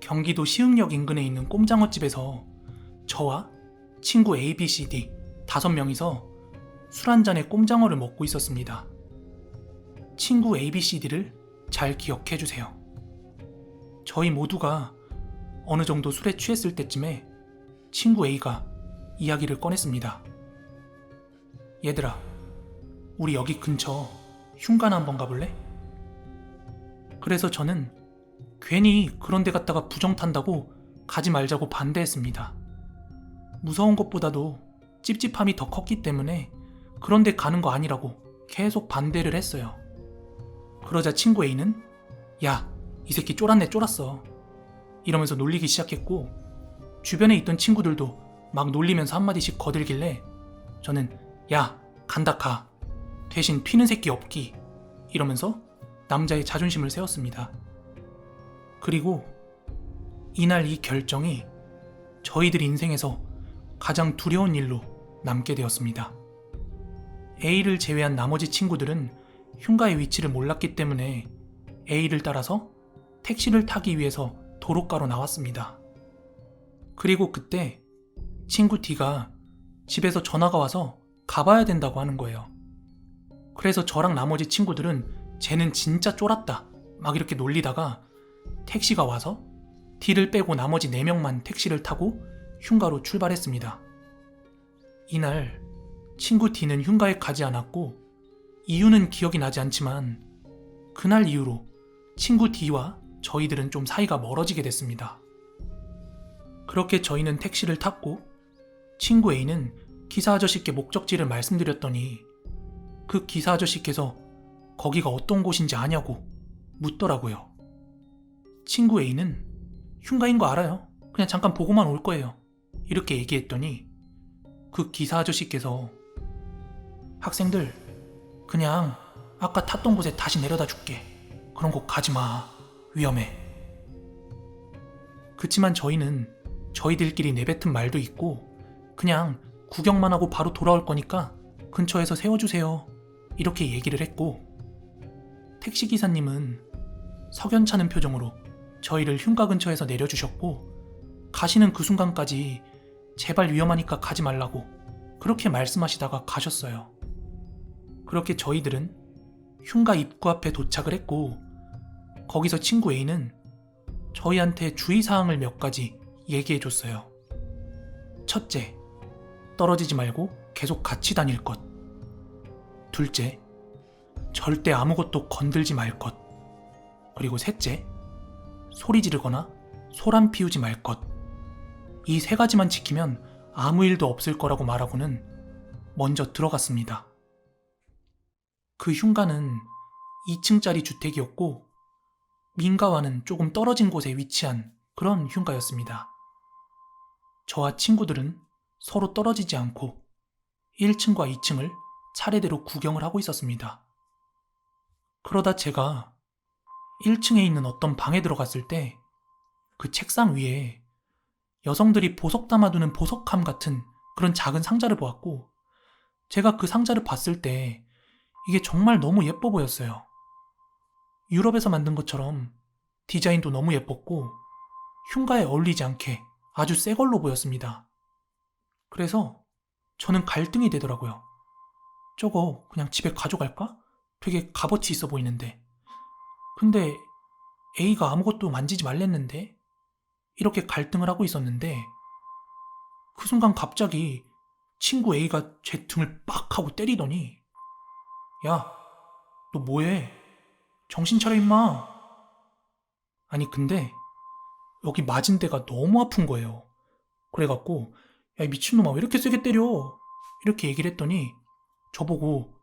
경기도 시흥역 인근에 있는 꼼장어집에서 저와 친구 ABCD 5명이서 술 한잔에 꼼장어를 먹고 있었습니다. 친구 ABCD를 잘 기억해주세요. 저희 모두가 어느 정도 술에 취했을 때쯤에 친구 A가 이야기를 꺼냈습니다. 얘들아, 우리 여기 근처 흉가나 한번 가볼래? 그래서 저는 괜히 그런 데 갔다가 부정 탄다고 가지 말자고 반대했습니다. 무서운 것보다도 찝찝함이 더 컸기 때문에 그런 데 가는 거 아니라고 계속 반대를 했어요. 그러자 친구 A는 야, 이 새끼 쫄았네 쫄았어 이러면서 놀리기 시작했고 주변에 있던 친구들도 막 놀리면서 한마디씩 거들길래 저는 야, 간다 가 대신 피는 새끼 없기 이러면서 남자의 자존심을 세웠습니다. 그리고 이날 이 결정이 저희들 인생에서 가장 두려운 일로 남게 되었습니다. A를 제외한 나머지 친구들은 흉가의 위치를 몰랐기 때문에 A를 따라서 택시를 타기 위해서 도로가로 나왔습니다. 그리고 그때 친구 D가 집에서 전화가 와서 가봐야 된다고 하는 거예요. 그래서 저랑 나머지 친구들은 쟤는 진짜 쫄았다 막 이렇게 놀리다가 택시가 와서 D를 빼고 나머지 4명만 택시를 타고 흉가로 출발했습니다. 이날 친구 D는 흉가에 가지 않았고 이유는 기억이 나지 않지만 그날 이후로 친구 D와 저희들은 좀 사이가 멀어지게 됐습니다. 그렇게 저희는 택시를 탔고 친구 A는 기사 아저씨께 목적지를 말씀드렸더니 그 기사 아저씨께서 거기가 어떤 곳인지 아냐고 묻더라고요. 친구 A는 흉가인 거 알아요. 그냥 잠깐 보고만 올 거예요. 이렇게 얘기했더니 그 기사 아저씨께서 학생들 그냥 아까 탔던 곳에 다시 내려다 줄게. 그런 곳 가지 마. 위험해. 그치만 저희는 저희들끼리 내뱉은 말도 있고 그냥 구경만 하고 바로 돌아올 거니까 근처에서 세워주세요. 이렇게 얘기를 했고 택시기사님은 석연찮은 표정으로 저희를 흉가 근처에서 내려주셨고, 가시는 그 순간까지 제발 위험하니까 가지 말라고 그렇게 말씀하시다가 가셨어요. 그렇게 저희들은 흉가 입구 앞에 도착을 했고, 거기서 친구 A는 저희한테 주의사항을 몇 가지 얘기해줬어요. 첫째, 떨어지지 말고 계속 같이 다닐 것. 둘째, 절대 아무것도 건들지 말 것. 그리고 셋째, 소리 지르거나 소란 피우지 말 것. 이 세 가지만 지키면 아무 일도 없을 거라고 말하고는 먼저 들어갔습니다. 그 흉가는 2층짜리 주택이었고, 민가와는 조금 떨어진 곳에 위치한 그런 흉가였습니다. 저와 친구들은 서로 떨어지지 않고 1층과 2층을 차례대로 구경을 하고 있었습니다. 그러다 제가 1층에 있는 어떤 방에 들어갔을 때 그 책상 위에 여성들이 보석 담아두는 보석함 같은 그런 작은 상자를 보았고, 제가 그 상자를 봤을 때 이게 정말 너무 예뻐 보였어요. 유럽에서 만든 것처럼 디자인도 너무 예뻤고 흉가에 어울리지 않게 아주 새 걸로 보였습니다. 그래서 저는 갈등이 되더라고요. 저거 그냥 집에 가져갈까? 되게 값어치 있어 보이는데. 근데 A가 아무것도 만지지 말랬는데? 이렇게 갈등을 하고 있었는데, 그 순간 갑자기 친구 A가 제 등을 빡 하고 때리더니, 야, 너 뭐해? 정신 차려 임마. 아니 근데 여기 맞은 데가 너무 아픈 거예요. 그래갖고 야, 이 미친놈아 왜 이렇게 세게 때려? 이렇게 얘기를 했더니 저보고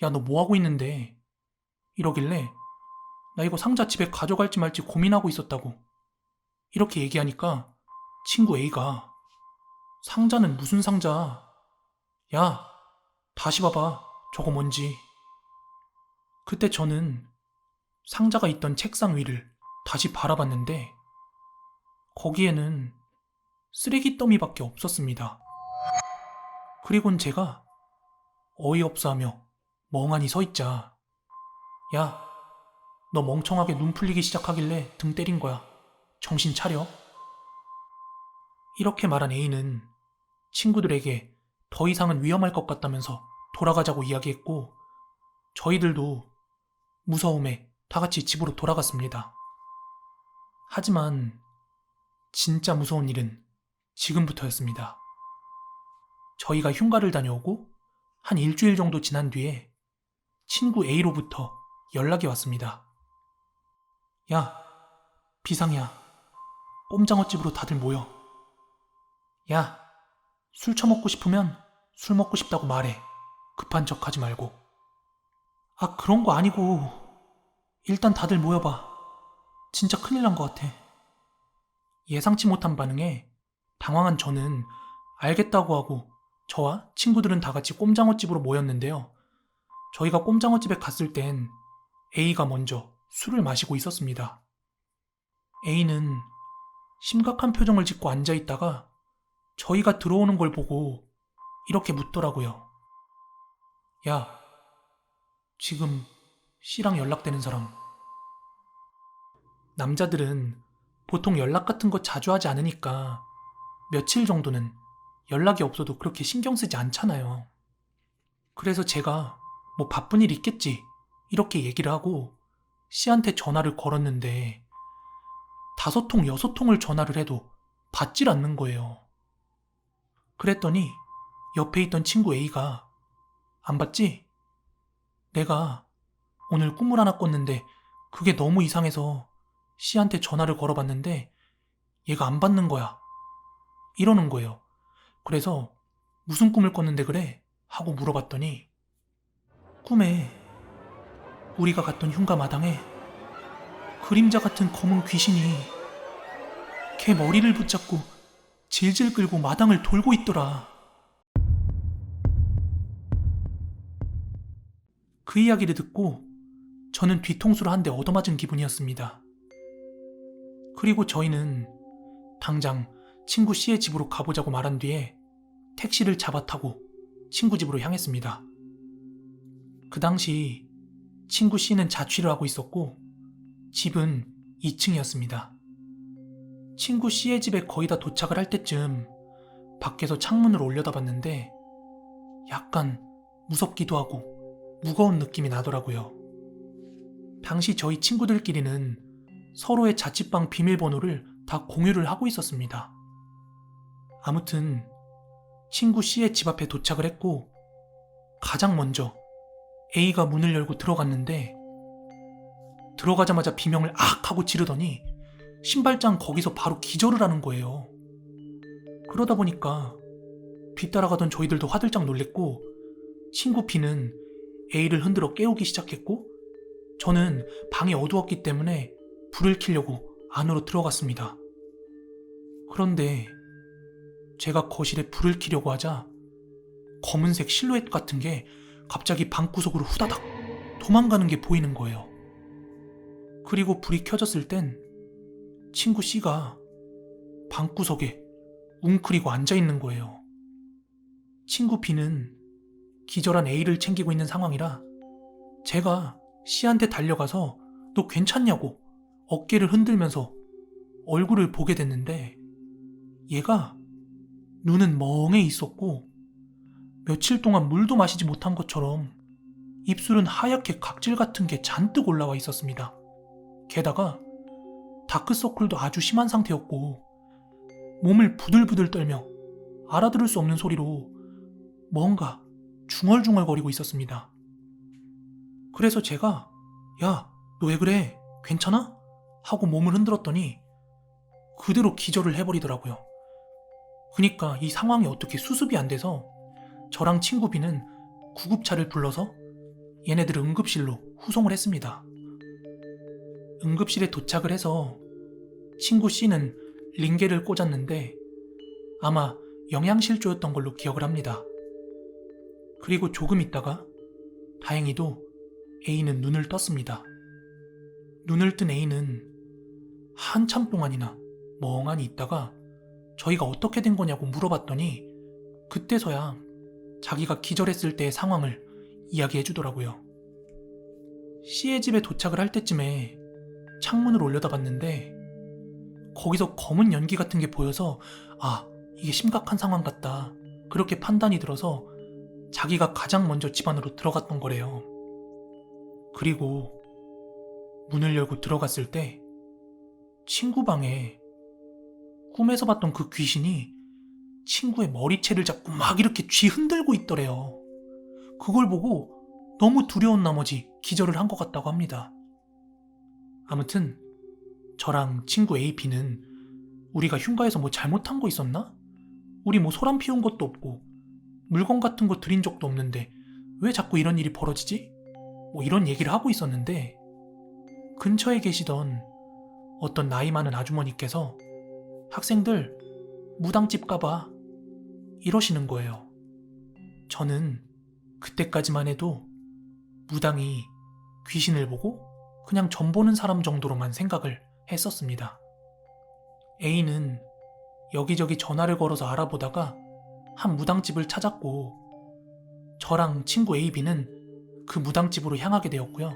야, 너 뭐하고 있는데? 이러길래 나 이거 상자 집에 가져갈지 말지 고민하고 있었다고 이렇게 얘기하니까 친구 A가 상자는 무슨 상자? 야, 다시 봐봐. 저거 뭔지. 그때 저는 상자가 있던 책상 위를 다시 바라봤는데 거기에는 쓰레기 더미밖에 없었습니다. 그리곤 제가 어이없어 하며 멍하니 서 있자, 야, 너 멍청하게 눈 풀리기 시작하길래 등 때린 거야. 정신 차려. 이렇게 말한 A는 친구들에게 더 이상은 위험할 것 같다면서 돌아가자고 이야기했고, 저희들도 무서움에 다 같이 집으로 돌아갔습니다. 하지만 진짜 무서운 일은 지금부터였습니다. 저희가 흉가를 다녀오고 한 일주일 정도 지난 뒤에 친구 A로부터 연락이 왔습니다. 야, 비상이야. 꼼장어집으로 다들 모여. 야, 술 처먹고 싶으면 술 먹고 싶다고 말해. 급한 척 하지 말고. 아, 그런 거 아니고 일단 다들 모여봐. 진짜 큰일 난 것 같아. 예상치 못한 반응에 당황한 저는 알겠다고 하고 저와 친구들은 다 같이 꼼장어집으로 모였는데요. 저희가 꼼장어집에 갔을 땐 A가 먼저 술을 마시고 있었습니다. A는 심각한 표정을 짓고 앉아있다가 저희가 들어오는 걸 보고 이렇게 묻더라고요. 야, 지금 C랑 연락되는 사람. 남자들은 보통 연락 같은 거 자주 하지 않으니까 며칠 정도는 연락이 없어도 그렇게 신경 쓰지 않잖아요. 그래서 제가 뭐 바쁜 일 있겠지 이렇게 얘기를 하고 C한테 전화를 걸었는데 5통, 6통을 전화를 해도 받질 않는 거예요. 그랬더니 옆에 있던 친구 A가 안 받지? 내가 오늘 꿈을 하나 꿨는데 그게 너무 이상해서 C한테 전화를 걸어봤는데 얘가 안 받는 거야. 이러는 거예요. 그래서 무슨 꿈을 꿨는데 그래? 하고 물어봤더니 꿈에 우리가 갔던 흉가 마당에 그림자 같은 검은 귀신이 걔 머리를 붙잡고 질질 끌고 마당을 돌고 있더라. 그 이야기를 듣고 저는 뒤통수를 한 대 얻어맞은 기분이었습니다. 그리고 저희는 당장 친구 C의 집으로 가보자고 말한 뒤에 택시를 잡아 타고 친구 집으로 향했습니다. 그 당시 친구 C는 자취를 하고 있었고 집은 2층이었습니다. 친구 C의 집에 거의 다 도착을 할 때쯤 밖에서 창문을 올려다봤는데 약간 무섭기도 하고 무거운 느낌이 나더라고요. 당시 저희 친구들끼리는 서로의 자취방 비밀번호를 다 공유를 하고 있었습니다. 아무튼 친구 C의 집 앞에 도착을 했고 가장 먼저 A가 문을 열고 들어갔는데 들어가자마자 비명을 악 하고 지르더니 신발장 거기서 바로 기절을 하는 거예요. 그러다 보니까 뒤따라가던 저희들도 화들짝 놀랬고 친구 B는 A를 흔들어 깨우기 시작했고 저는 방이 어두웠기 때문에 불을 켜려고 안으로 들어갔습니다. 그런데 제가 거실에 불을 켜려고 하자 검은색 실루엣 같은 게 갑자기 방구석으로 후다닥 도망가는 게 보이는 거예요. 그리고 불이 켜졌을 땐 친구 C가 방구석에 웅크리고 앉아있는 거예요. 친구 B는 기절한 A를 챙기고 있는 상황이라 제가 C한테 달려가서 너 괜찮냐고 어깨를 흔들면서 얼굴을 보게 됐는데 얘가 눈은 멍해 있었고 며칠 동안 물도 마시지 못한 것처럼 입술은 하얗게 각질 같은 게 잔뜩 올라와 있었습니다. 게다가 다크서클도 아주 심한 상태였고 몸을 부들부들 떨며 알아들을 수 없는 소리로 뭔가 중얼중얼거리고 있었습니다. 그래서 제가 야, 너 왜 그래? 괜찮아? 하고 몸을 흔들었더니 그대로 기절을 해버리더라고요. 그니까 이 상황이 어떻게 수습이 안 돼서 저랑 친구 B는 구급차를 불러서 얘네들을 응급실로 후송을 했습니다. 응급실에 도착을 해서 친구 C는 링게를 꽂았는데 아마 영양실조였던 걸로 기억을 합니다. 그리고 조금 있다가 다행히도 A는 눈을 떴습니다. 눈을 뜬 A는 한참 동안이나 멍하니 있다가 저희가 어떻게 된 거냐고 물어봤더니 그때서야 자기가 기절했을 때의 상황을 이야기해 주더라고요. C의 집에 도착을 할 때쯤에 창문을 올려다봤는데 거기서 검은 연기 같은 게 보여서 아, 이게 심각한 상황 같다. 그렇게 판단이 들어서 자기가 가장 먼저 집 안으로 들어갔던 거래요. 그리고 문을 열고 들어갔을 때 친구 방에 꿈에서 봤던 그 귀신이 친구의 머리채를 잡고 막 이렇게 쥐 흔들고 있더래요. 그걸 보고 너무 두려운 나머지 기절을 한 것 같다고 합니다. 아무튼 저랑 친구 A, B는 우리가 흉가에서 뭐 잘못한 거 있었나? 우리 뭐 소란 피운 것도 없고 물건 같은 거 들인 적도 없는데 왜 자꾸 이런 일이 벌어지지? 뭐 이런 얘기를 하고 있었는데 근처에 계시던 어떤 나이 많은 아주머니께서 학생들 무당집 가봐 이러시는 거예요. 저는 그때까지만 해도 무당이 귀신을 보고 그냥 점 보는 사람 정도로만 생각을 했었습니다. A는 여기저기 전화를 걸어서 알아보다가 한 무당집을 찾았고 저랑 친구 A, B는 그 무당집으로 향하게 되었고요.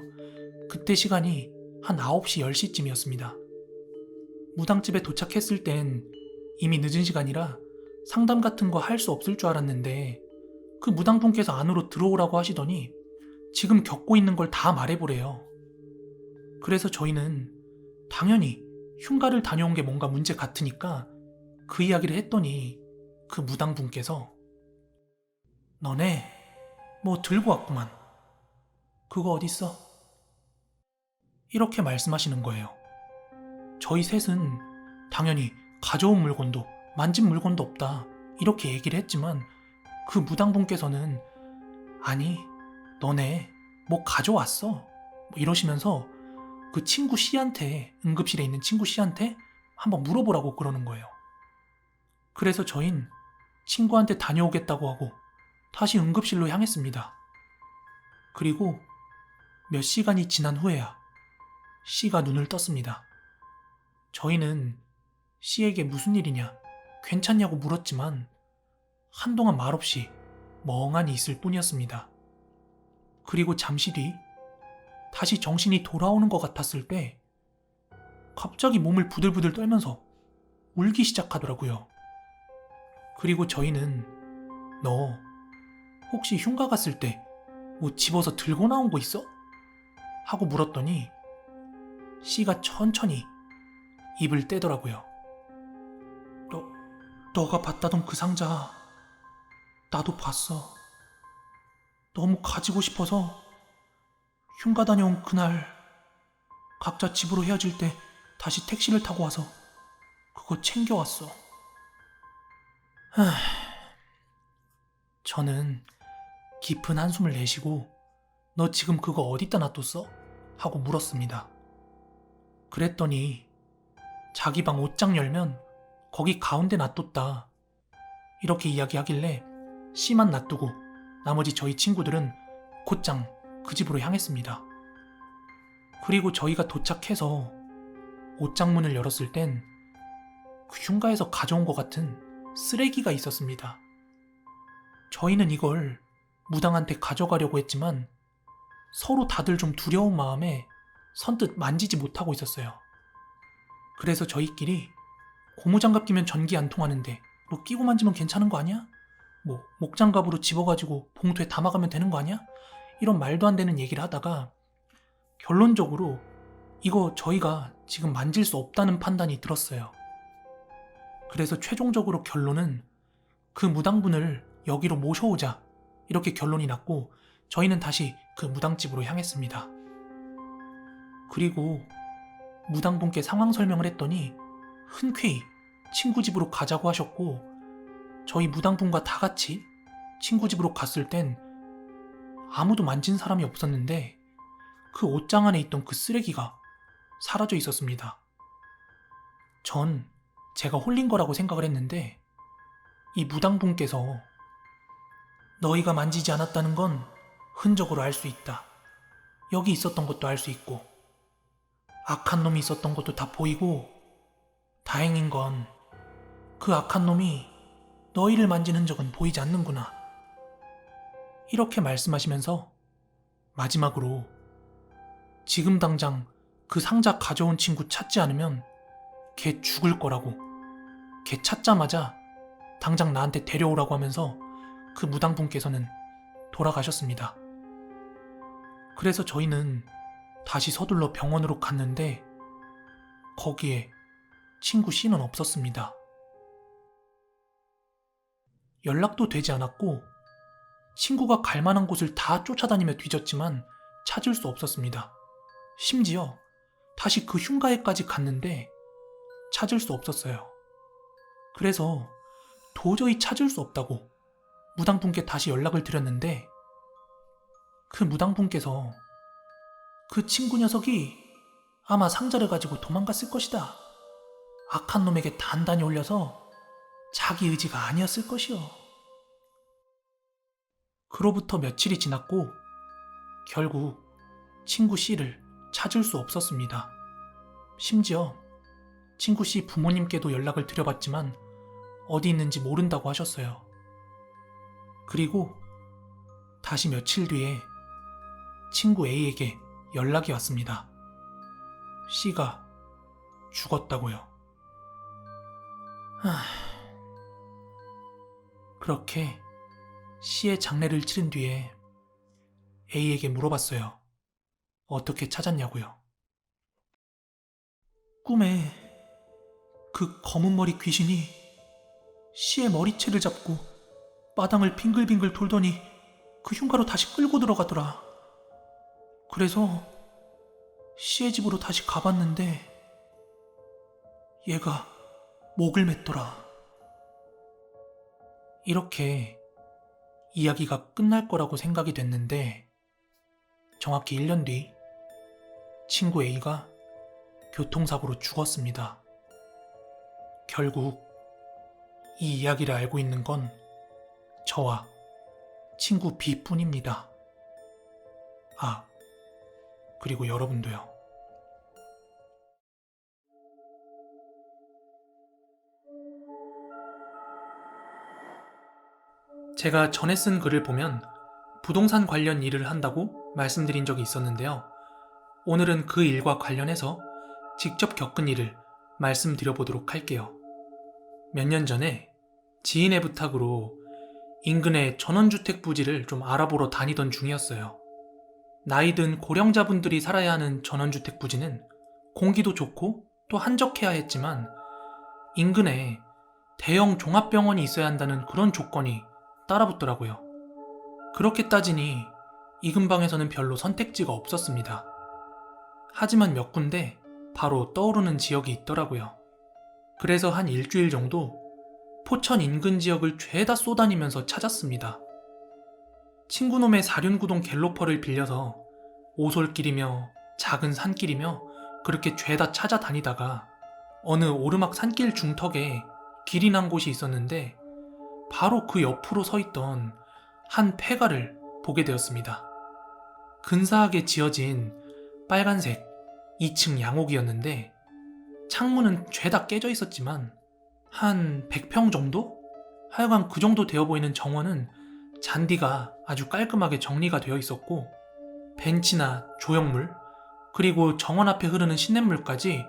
그때 시간이 한 9시, 10시쯤이었습니다. 무당집에 도착했을 땐 이미 늦은 시간이라 상담 같은 거 할 수 없을 줄 알았는데 그 무당분께서 안으로 들어오라고 하시더니 지금 겪고 있는 걸 다 말해보래요. 그래서 저희는 당연히 흉가를 다녀온 게 뭔가 문제 같으니까 그 이야기를 했더니 그 무당분께서 너네 뭐 들고 왔구만. 그거 어딨어? 이렇게 말씀하시는 거예요. 저희 셋은 당연히 가져온 물건도 만진 물건도 없다 이렇게 얘기를 했지만 그 무당분께서는 아니 너네 뭐 가져왔어 뭐 이러시면서 그 친구 C한테 응급실에 있는 친구 C한테 한번 물어보라고 그러는 거예요. 그래서 저흰 친구한테 다녀오겠다고 하고 다시 응급실로 향했습니다. 그리고 몇 시간이 지난 후에야 C가 눈을 떴습니다. 저희는 C에게 무슨 일이냐, 괜찮냐고 물었지만 한동안 말없이 멍하니 있을 뿐이었습니다. 그리고 잠시 뒤 다시 정신이 돌아오는 것 같았을 때 갑자기 몸을 부들부들 떨면서 울기 시작하더라고요. 그리고 저희는 너 혹시 흉가 갔을 때 뭐 집어서 들고 나온 거 있어? 하고 물었더니 C가 천천히 입을 떼더라고요. 너가 봤다던 그 상자 나도 봤어. 너무 가지고 싶어서 흉가 다녀온 그날 각자 집으로 헤어질 때 다시 택시를 타고 와서 그거 챙겨왔어. 저는 깊은 한숨을 내쉬고 너 지금 그거 어디다 놔뒀어? 하고 물었습니다. 그랬더니 자기 방 옷장 열면 거기 가운데 놔뒀다. 이렇게 이야기하길래 C만 놔두고 나머지 저희 친구들은 곧장 그 집으로 향했습니다. 그리고 저희가 도착해서 옷장 문을 열었을 땐 그 흉가에서 가져온 것 같은 쓰레기가 있었습니다. 저희는 이걸 무당한테 가져가려고 했지만 서로 다들 좀 두려운 마음에 선뜻 만지지 못하고 있었어요. 그래서 저희끼리 고무장갑 끼면 전기 안 통하는데 뭐 끼고 만지면 괜찮은 거 아니야? 뭐 목장갑으로 집어가지고 봉투에 담아가면 되는 거 아니야? 이런 말도 안 되는 얘기를 하다가 결론적으로 이거 저희가 지금 만질 수 없다는 판단이 들었어요. 그래서 최종적으로 결론은 그 무당분을 여기로 모셔오자 이렇게 결론이 났고 저희는 다시 그 무당집으로 향했습니다. 그리고 무당분께 상황 설명을 했더니 흔쾌히 친구 집으로 가자고 하셨고 저희 무당분과 다 같이 친구 집으로 갔을 땐 아무도 만진 사람이 없었는데 그 옷장 안에 있던 그 쓰레기가 사라져 있었습니다. 전 제가 홀린 거라고 생각을 했는데 이 무당분께서 너희가 만지지 않았다는 건 흔적으로 알 수 있다. 여기 있었던 것도 알 수 있고 악한 놈이 있었던 것도 다 보이고 다행인 건 그 악한 놈이 너희를 만진 흔적은 보이지 않는구나. 이렇게 말씀하시면서 마지막으로 지금 당장 그 상자 가져온 친구 찾지 않으면 걔 죽을 거라고, 걔 찾자마자 당장 나한테 데려오라고 하면서 그 무당분께서는 돌아가셨습니다. 그래서 저희는 다시 서둘러 병원으로 갔는데 거기에 친구 C는 없었습니다. 연락도 되지 않았고 친구가 갈 만한 곳을 다 쫓아다니며 뒤졌지만 찾을 수 없었습니다. 심지어 다시 그 흉가에까지 갔는데 찾을 수 없었어요. 그래서 도저히 찾을 수 없다고 무당분께 다시 연락을 드렸는데 그 무당분께서 그 친구 녀석이 아마 상자를 가지고 도망갔을 것이다. 악한 놈에게 단단히 홀려서 자기 의지가 아니었을 것이요. 그로부터 며칠이 지났고 결국 친구 C를 찾을 수 없었습니다. 심지어 친구 C 부모님께도 연락을 드려봤지만 어디 있는지 모른다고 하셨어요. 그리고 다시 며칠 뒤에 친구 A에게 연락이 왔습니다. C가 죽었다고요. 그렇게 C의 장례를 치른 뒤에 A에게 물어봤어요. 어떻게 찾았냐고요. 꿈에 그 검은 머리 귀신이 C의 머리채를 잡고 마당을 빙글빙글 돌더니 그 흉가로 다시 끌고 들어가더라. 그래서 C의 집으로 다시 가봤는데 얘가 목을 맸더라. 이렇게 이야기가 끝날 거라고 생각이 됐는데 정확히 1년 뒤 친구 A가 교통사고로 죽었습니다. 결국 이 이야기를 알고 있는 건 저와 친구 B뿐입니다. 그리고 여러분도요. 제가 전에 쓴 글을 보면 부동산 관련 일을 한다고 말씀드린 적이 있었는데요. 오늘은 그 일과 관련해서 직접 겪은 일을 말씀드려보도록 할게요. 몇 년 전에 지인의 부탁으로 인근의 전원주택 부지를 좀 알아보러 다니던 중이었어요. 나이 든 고령자분들이 살아야 하는 전원주택 부지는 공기도 좋고 또 한적해야 했지만 인근에 대형 종합병원이 있어야 한다는 그런 조건이 따라붙더라고요. 그렇게 따지니 이 근방에서는 별로 선택지가 없었습니다. 하지만 몇 군데 바로 떠오르는 지역이 있더라고요. 그래서 한 일주일 정도 포천 인근 지역을 죄다 쏘다니면서 찾았습니다. 친구놈의 사륜구동 갤로퍼를 빌려서 오솔길이며 작은 산길이며 그렇게 죄다 찾아다니다가 어느 오르막 산길 중턱에 길이 난 곳이 있었는데 바로 그 옆으로 서 있던 한 폐가를 보게 되었습니다. 근사하게 지어진 빨간색 2층 양옥이었는데 창문은 죄다 깨져 있었지만 한 100평 정도? 하여간 그 정도 되어 보이는 정원은 잔디가 아주 깔끔하게 정리가 되어 있었고 벤치나 조형물 그리고 정원 앞에 흐르는 시냇물까지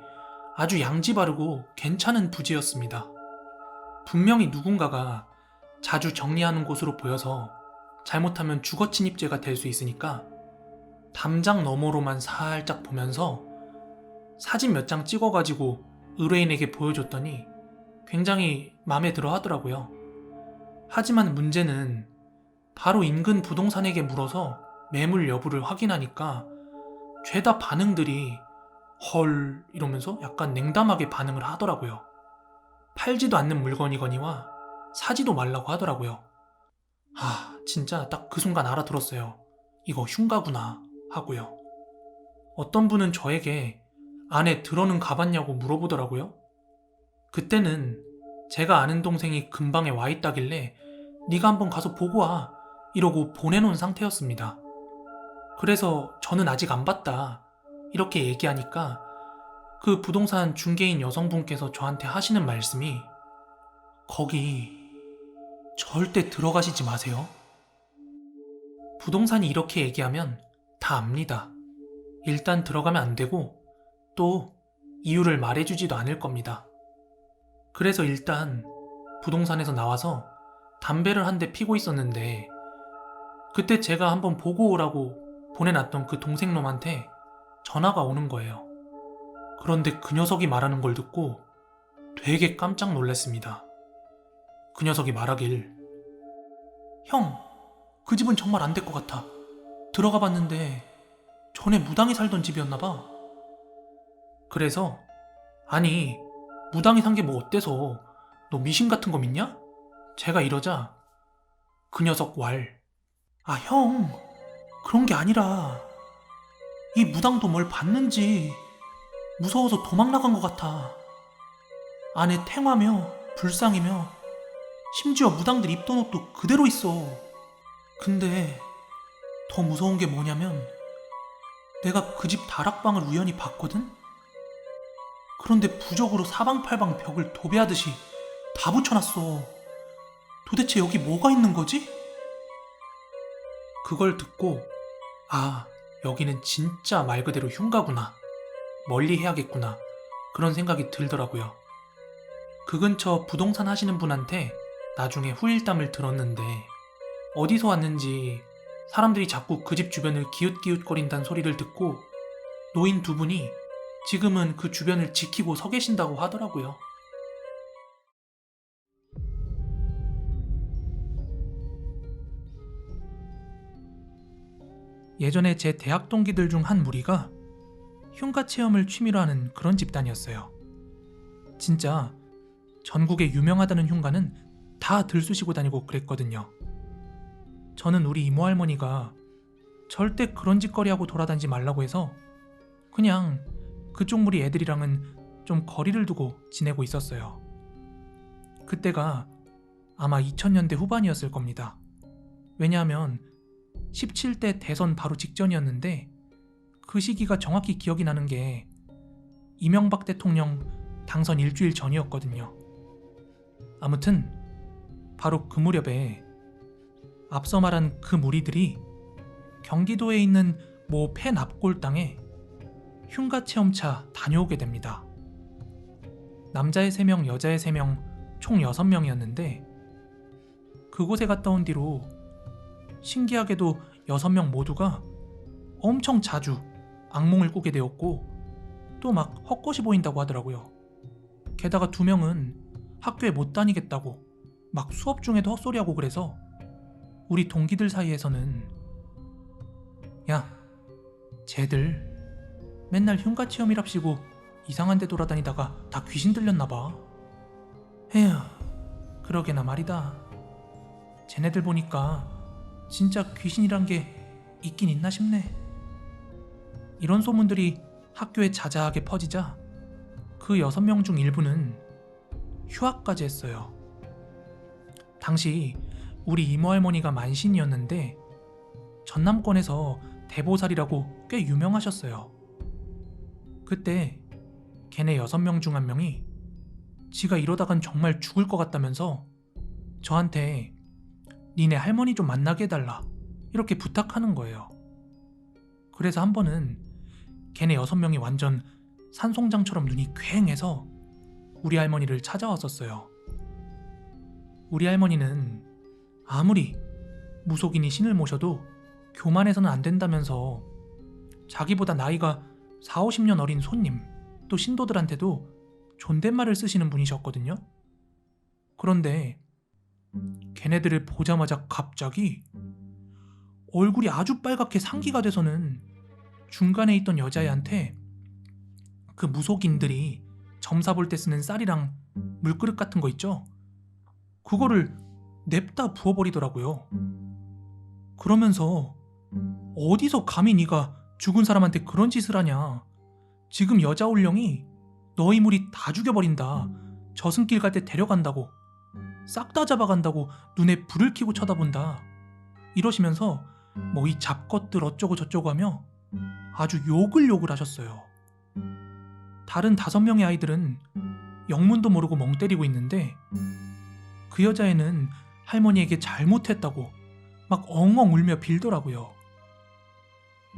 아주 양지 바르고 괜찮은 부지였습니다. 분명히 누군가가 자주 정리하는 곳으로 보여서 잘못하면 주거 침입죄가 될 수 있으니까 담장 너머로만 살짝 보면서 사진 몇 장 찍어가지고 의뢰인에게 보여줬더니 굉장히 마음에 들어 하더라고요. 하지만 문제는 바로 인근 부동산에게 물어서 매물 여부를 확인하니까 죄다 반응들이 헐 이러면서 약간 냉담하게 반응을 하더라고요. 팔지도 않는 물건이거니와 사지도 말라고 하더라고요. 진짜 딱 그 순간 알아들었어요. 이거 흉가구나 하고요. 어떤 분은 저에게 안에 들어는 가봤냐고 물어보더라고요. 그때는 제가 아는 동생이 근방에 와 있다길래 네가 한번 가서 보고 와 이러고 보내놓은 상태였습니다. 그래서 저는 아직 안 봤다 이렇게 얘기하니까 그 부동산 중개인 여성분께서 저한테 하시는 말씀이 거기 절대 들어가시지 마세요. 부동산이 이렇게 얘기하면 다 압니다. 일단 들어가면 안 되고 또 이유를 말해주지도 않을 겁니다. 그래서 일단 부동산에서 나와서 담배를 한 대 피고 있었는데 그때 제가 한번 보고 오라고 보내놨던 그 동생놈한테 전화가 오는 거예요. 그런데 그 녀석이 말하는 걸 듣고 되게 깜짝 놀랐습니다. 그 녀석이 말하길 형, 그 집은 정말 안 될 것 같아. 들어가 봤는데 전에 무당이 살던 집이었나 봐. 그래서 아니 무당이 산 게 뭐 어때서 너 미신 같은 거 믿냐? 제가 이러자 그 녀석 왈 형, 그런 게 아니라 이 무당도 뭘 봤는지 무서워서 도망 나간 것 같아. 안에 탱화며 불상이며 심지어 무당들 입던 옷도 그대로 있어. 근데 더 무서운 게 뭐냐면 내가 그 집 다락방을 우연히 봤거든? 그런데 부적으로 사방팔방 벽을 도배하듯이 다 붙여놨어. 도대체 여기 뭐가 있는 거지? 그걸 듣고 여기는 진짜 말 그대로 흉가구나. 멀리 해야겠구나. 그런 생각이 들더라고요. 그 근처 부동산 하시는 분한테 나중에 후일담을 들었는데 어디서 왔는지 사람들이 자꾸 그 집 주변을 기웃기웃거린다는 소리를 듣고 노인 두 분이 지금은 그 주변을 지키고 서 계신다고 하더라고요. 예전에 제 대학 동기들 중 한 무리가 흉가 체험을 취미로 하는 그런 집단이었어요. 진짜 전국에 유명하다는 흉가는 다 들쑤시고 다니고 그랬거든요. 저는 우리 이모 할머니가 절대 그런 짓거리하고 돌아다니지 말라고 해서 그냥 그쪽 무리 애들이랑은 좀 거리를 두고 지내고 있었어요. 그때가 아마 2000년대 후반이었을 겁니다. 왜냐하면 17대 대선 바로 직전이었는데 그 시기가 정확히 기억이 나는 게 이명박 대통령 당선 일주일 전이었거든요. 아무튼 바로 그 무렵에 앞서 말한 그 무리들이 경기도에 있는 모 폐납골 땅에 흉가 체험차 다녀오게 됩니다. 남자의 3명, 여자의 3명, 총 6명이었는데 그곳에 갔다 온 뒤로 신기하게도 6명 모두가 엄청 자주 악몽을 꾸게 되었고 또 막 헛것이 보인다고 하더라고요. 게다가 2명은 학교에 못 다니겠다고 막 수업 중에도 헛소리하고 그래서 우리 동기들 사이에서는 야, 쟤들 맨날 흉가 체험이랍시고 이상한 데 돌아다니다가 다 귀신 들렸나봐. 에휴, 그러게나 말이다. 쟤네들 보니까 진짜 귀신이란 게 있긴 있나 싶네. 이런 소문들이 학교에 자자하게 퍼지자 그 6명 중 일부는 휴학까지 했어요. 당시 우리 이모 할머니가 만신이었는데 전남권에서 대보살이라고 꽤 유명하셨어요. 그때 걔네 6명 중 1명이 지가 이러다간 정말 죽을 것 같다면서 저한테 니네 할머니 좀 만나게 해달라 이렇게 부탁하는 거예요. 그래서 한 번은 걔네 6명이 완전 산송장처럼 눈이 퀭해서 우리 할머니를 찾아왔었어요. 우리 할머니는 아무리 무속인이 신을 모셔도 교만해서는 안 된다면서 자기보다 나이가 4, 50년 어린 손님 또 신도들한테도 존댓말을 쓰시는 분이셨거든요. 그런데 걔네들을 보자마자 갑자기 얼굴이 아주 빨갛게 상기가 돼서는 중간에 있던 여자애한테 그 무속인들이 점사 볼 때 쓰는 쌀이랑 물그릇 같은 거 있죠? 그거를 냅다 부어버리더라고요. 그러면서 어디서 감히 네가 죽은 사람한테 그런 짓을 하냐. 지금 여자 올령이 너희 무리 다 죽여버린다. 저승길 갈 때 데려간다고. 싹 다 잡아간다고 눈에 불을 켜고 쳐다본다. 이러시면서 뭐 이 잡것들 어쩌고 저쩌고 하며 아주 욕을 하셨어요. 다른 5명의 아이들은 영문도 모르고 멍 때리고 있는데 그 여자애는 할머니에게 잘못했다고 막 엉엉 울며 빌더라고요.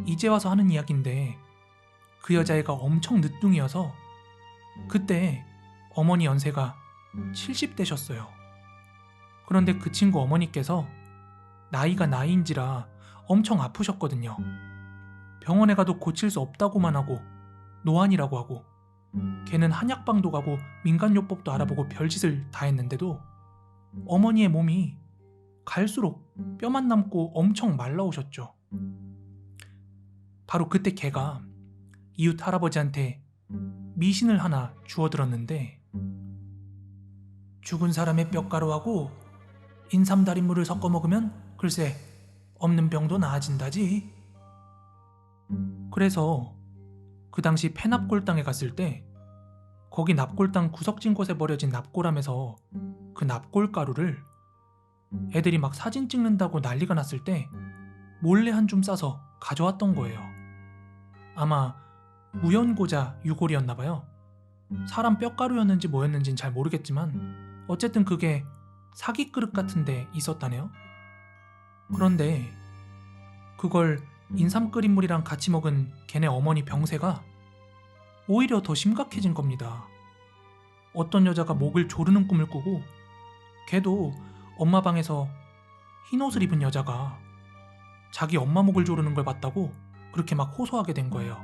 이제 와서 하는 이야기인데 그 여자애가 엄청 늦둥이여서 그때 어머니 연세가 70대셨어요. 그런데 그 친구 어머니께서 나이가 나이인지라 엄청 아프셨거든요. 병원에 가도 고칠 수 없다고만 하고 노안이라고 하고 걔는 한약방도 가고 민간요법도 알아보고 별짓을 다 했는데도 어머니의 몸이 갈수록 뼈만 남고 엄청 말라오셨죠. 바로 그때 걔가 이웃 할아버지한테 미신을 하나 주워들었는데 죽은 사람의 뼈가루하고 인삼달인물을 섞어 먹으면 글쎄 없는 병도 나아진다지. 그래서 그 당시 폐납골당에 갔을 때 거기 납골당 구석진 곳에 버려진 납골함에서 그 납골가루를 애들이 막 사진 찍는다고 난리가 났을 때 몰래 한 줌 싸서 가져왔던 거예요. 아마 무연고자 유골이었나봐요. 사람 뼈가루였는지 뭐였는지는 잘 모르겠지만 어쨌든 그게 사기 그릇 같은데 있었다네요. 그런데 그걸 인삼 끓인 물이랑 같이 먹은 걔네 어머니 병세가 오히려 더 심각해진 겁니다. 어떤 여자가 목을 조르는 꿈을 꾸고 걔도 엄마 방에서 흰옷을 입은 여자가 자기 엄마 목을 조르는 걸 봤다고 그렇게 막 호소하게 된 거예요.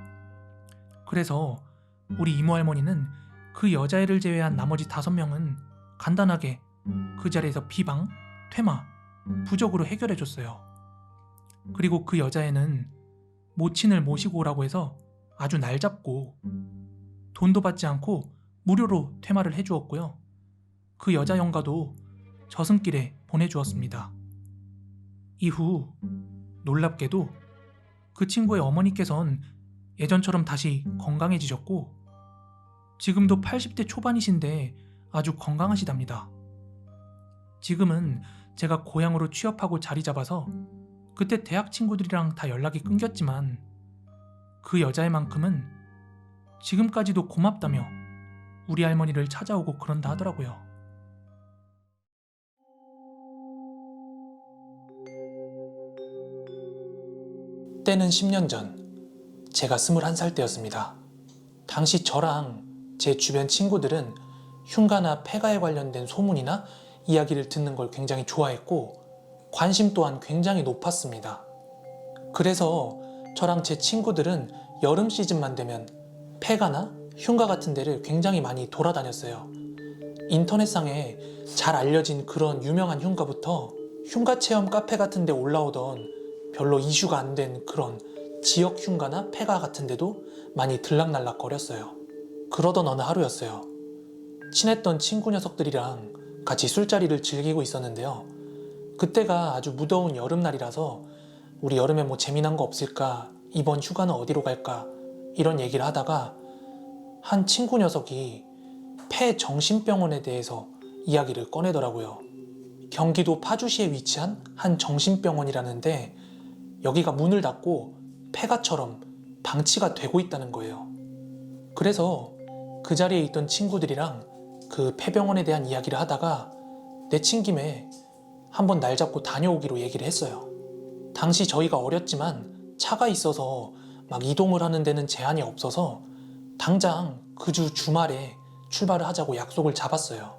그래서 우리 이모 할머니는 그 여자애를 제외한 나머지 5명은 간단하게 그 자리에서 비방, 퇴마, 부적으로 해결해줬어요. 그리고 그 여자애는 모친을 모시고 오라고 해서 아주 날 잡고 돈도 받지 않고 무료로 퇴마를 해주었고요. 그 여자 영가도 저승길에 보내주었습니다. 이후 놀랍게도 그 친구의 어머니께선 예전처럼 다시 건강해지셨고 지금도 80대 초반이신데 아주 건강하시답니다. 지금은 제가 고향으로 취업하고 자리 잡아서 그때 대학 친구들이랑 다 연락이 끊겼지만 그 여자애만큼은 지금까지도 고맙다며 우리 할머니를 찾아오고 그런다 하더라고요. 때는 10년 전 제가 21살 때였습니다. 당시 저랑 제 주변 친구들은 흉가나 폐가에 관련된 소문이나 이야기를 듣는 걸 굉장히 좋아했고 관심 또한 굉장히 높았습니다. 그래서 저랑 제 친구들은 여름 시즌만 되면 폐가나 흉가 같은 데를 굉장히 많이 돌아다녔어요. 인터넷상에 잘 알려진 그런 유명한 흉가부터 흉가 체험 카페 같은 데 올라오던 별로 이슈가 안 된 그런 지역 흉가나 폐가 같은 데도 많이 들락날락 거렸어요. 그러던 어느 하루였어요. 친했던 친구 녀석들이랑 같이 술자리를 즐기고 있었는데요. 그때가 아주 무더운 여름날이라서 우리 여름에 뭐 재미난 거 없을까? 이번 휴가는 어디로 갈까? 이런 얘기를 하다가 한 친구 녀석이 폐정신병원에 대해서 이야기를 꺼내더라고요. 경기도 파주시에 위치한 한 정신병원이라는데 여기가 문을 닫고 폐가처럼 방치가 되고 있다는 거예요. 그래서 그 자리에 있던 친구들이랑 그 폐병원에 대한 이야기를 하다가 내친 김에 한번 날 잡고 다녀오기로 얘기를 했어요. 당시 저희가 어렸지만 차가 있어서 막 이동을 하는 데는 제한이 없어서 당장 그 주 주말에 출발을 하자고 약속을 잡았어요.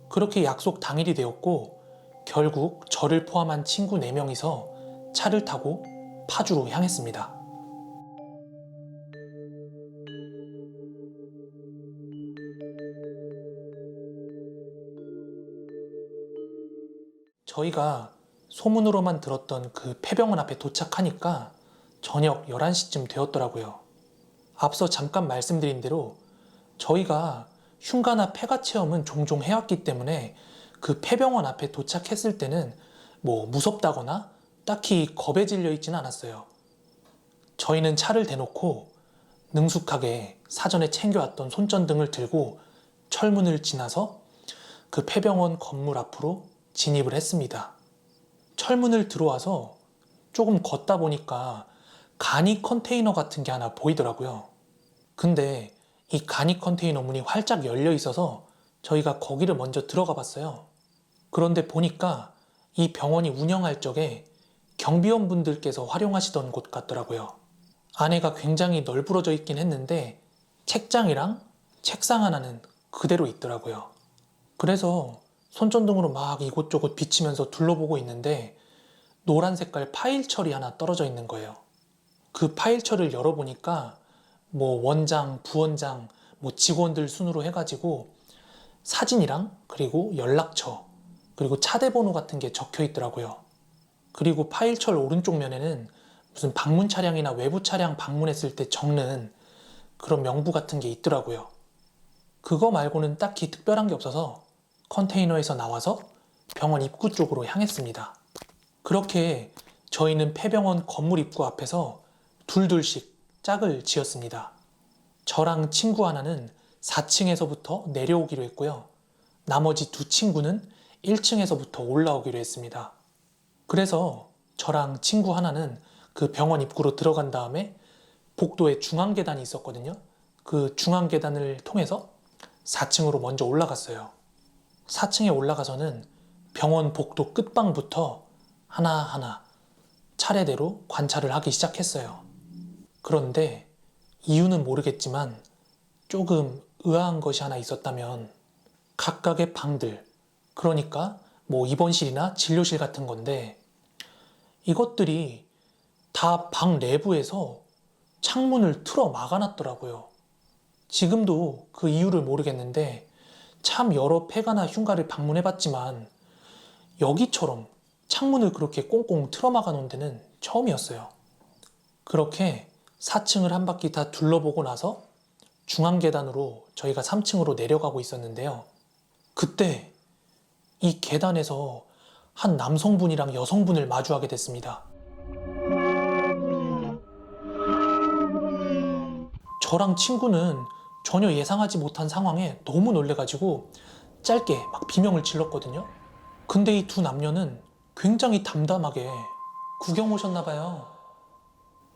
그렇게 약속 당일이 되었고 결국 저를 포함한 친구 4명이서 차를 타고 파주로 향했습니다. 저희가 소문으로만 들었던 그 폐병원 앞에 도착하니까 저녁 11시쯤 되었더라고요. 앞서 잠깐 말씀드린 대로 저희가 흉가나 폐가 체험은 종종 해왔기 때문에 그 폐병원 앞에 도착했을 때는 뭐 무섭다거나 딱히 겁에 질려 있지는 않았어요. 저희는 차를 대놓고 능숙하게 사전에 챙겨왔던 손전등을 들고 철문을 지나서 그 폐병원 건물 앞으로 진입을 했습니다. 철문을 들어와서 조금 걷다 보니까 간이 컨테이너 같은 게 하나 보이더라고요. 근데 이 간이 컨테이너 문이 활짝 열려 있어서 저희가 거기를 먼저 들어가 봤어요. 그런데 보니까 이 병원이 운영할 적에 경비원분들께서 활용하시던 곳 같더라고요. 안에가 굉장히 널브러져 있긴 했는데 책장이랑 책상 하나는 그대로 있더라고요. 그래서 손전등으로 막 이곳저곳 비치면서 둘러보고 있는데 노란 색깔 파일철이 하나 떨어져 있는 거예요. 그 파일철을 열어보니까 뭐 원장, 부원장, 뭐 직원들 순으로 해가지고 사진이랑 그리고 연락처, 그리고 차대 번호 같은 게 적혀 있더라고요. 그리고 파일철 오른쪽 면에는 무슨 방문 차량이나 외부 차량 방문했을 때 적는 그런 명부 같은 게 있더라고요. 그거 말고는 딱히 특별한 게 없어서 컨테이너에서 나와서 병원 입구 쪽으로 향했습니다. 그렇게 저희는 폐병원 건물 입구 앞에서 둘둘씩 짝을 지었습니다. 저랑 친구 하나는 4층에서부터 내려오기로 했고요. 나머지 2친구는 1층에서부터 올라오기로 했습니다. 그래서 저랑 친구 하나는 그 병원 입구로 들어간 다음에 복도에 중앙계단이 있었거든요. 그 중앙계단을 통해서 4층으로 먼저 올라갔어요. 4층에 올라가서는 병원 복도 끝방부터 하나하나 차례대로 관찰을 하기 시작했어요. 그런데 이유는 모르겠지만 조금 의아한 것이 하나 있었다면 각각의 방들, 그러니까 뭐 입원실이나 진료실 같은 건데 이것들이 다 방 내부에서 창문을 틀어 막아놨더라고요. 지금도 그 이유를 모르겠는데 참 여러 폐가나 흉가를 방문해봤지만 여기처럼 창문을 그렇게 꽁꽁 틀어 막아놓은 데는 처음이었어요. 그렇게 4층을 한 바퀴 다 둘러보고 나서 중앙계단으로 저희가 3층으로 내려가고 있었는데요. 그때 이 계단에서 한 남성분이랑 여성분을 마주하게 됐습니다. 저랑 친구는 전혀 예상하지 못한 상황에 너무 놀래가지고 짧게 막 비명을 질렀거든요. 근데 이 두 남녀는 굉장히 담담하게 구경 오셨나봐요.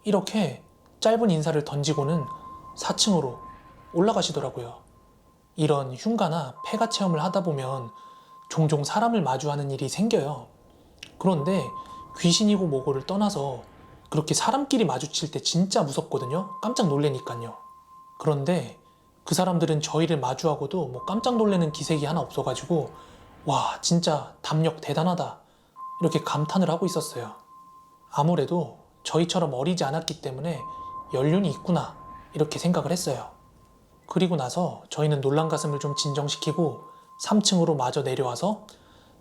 이렇게 짧은 인사를 던지고는 4층으로 올라가시더라고요. 이런 흉가나 폐가 체험을 하다 보면 종종 사람을 마주하는 일이 생겨요. 그런데 귀신이고 뭐고를 떠나서 그렇게 사람끼리 마주칠 때 진짜 무섭거든요. 깜짝 놀래니까요. 그런데 그 사람들은 저희를 마주하고도 뭐 깜짝 놀라는 기색이 하나 없어가지고 와, 진짜 담력 대단하다 이렇게 감탄을 하고 있었어요. 아무래도 저희처럼 어리지 않았기 때문에 연륜이 있구나 이렇게 생각을 했어요. 그리고 나서 저희는 놀란 가슴을 좀 진정시키고 3층으로 마저 내려와서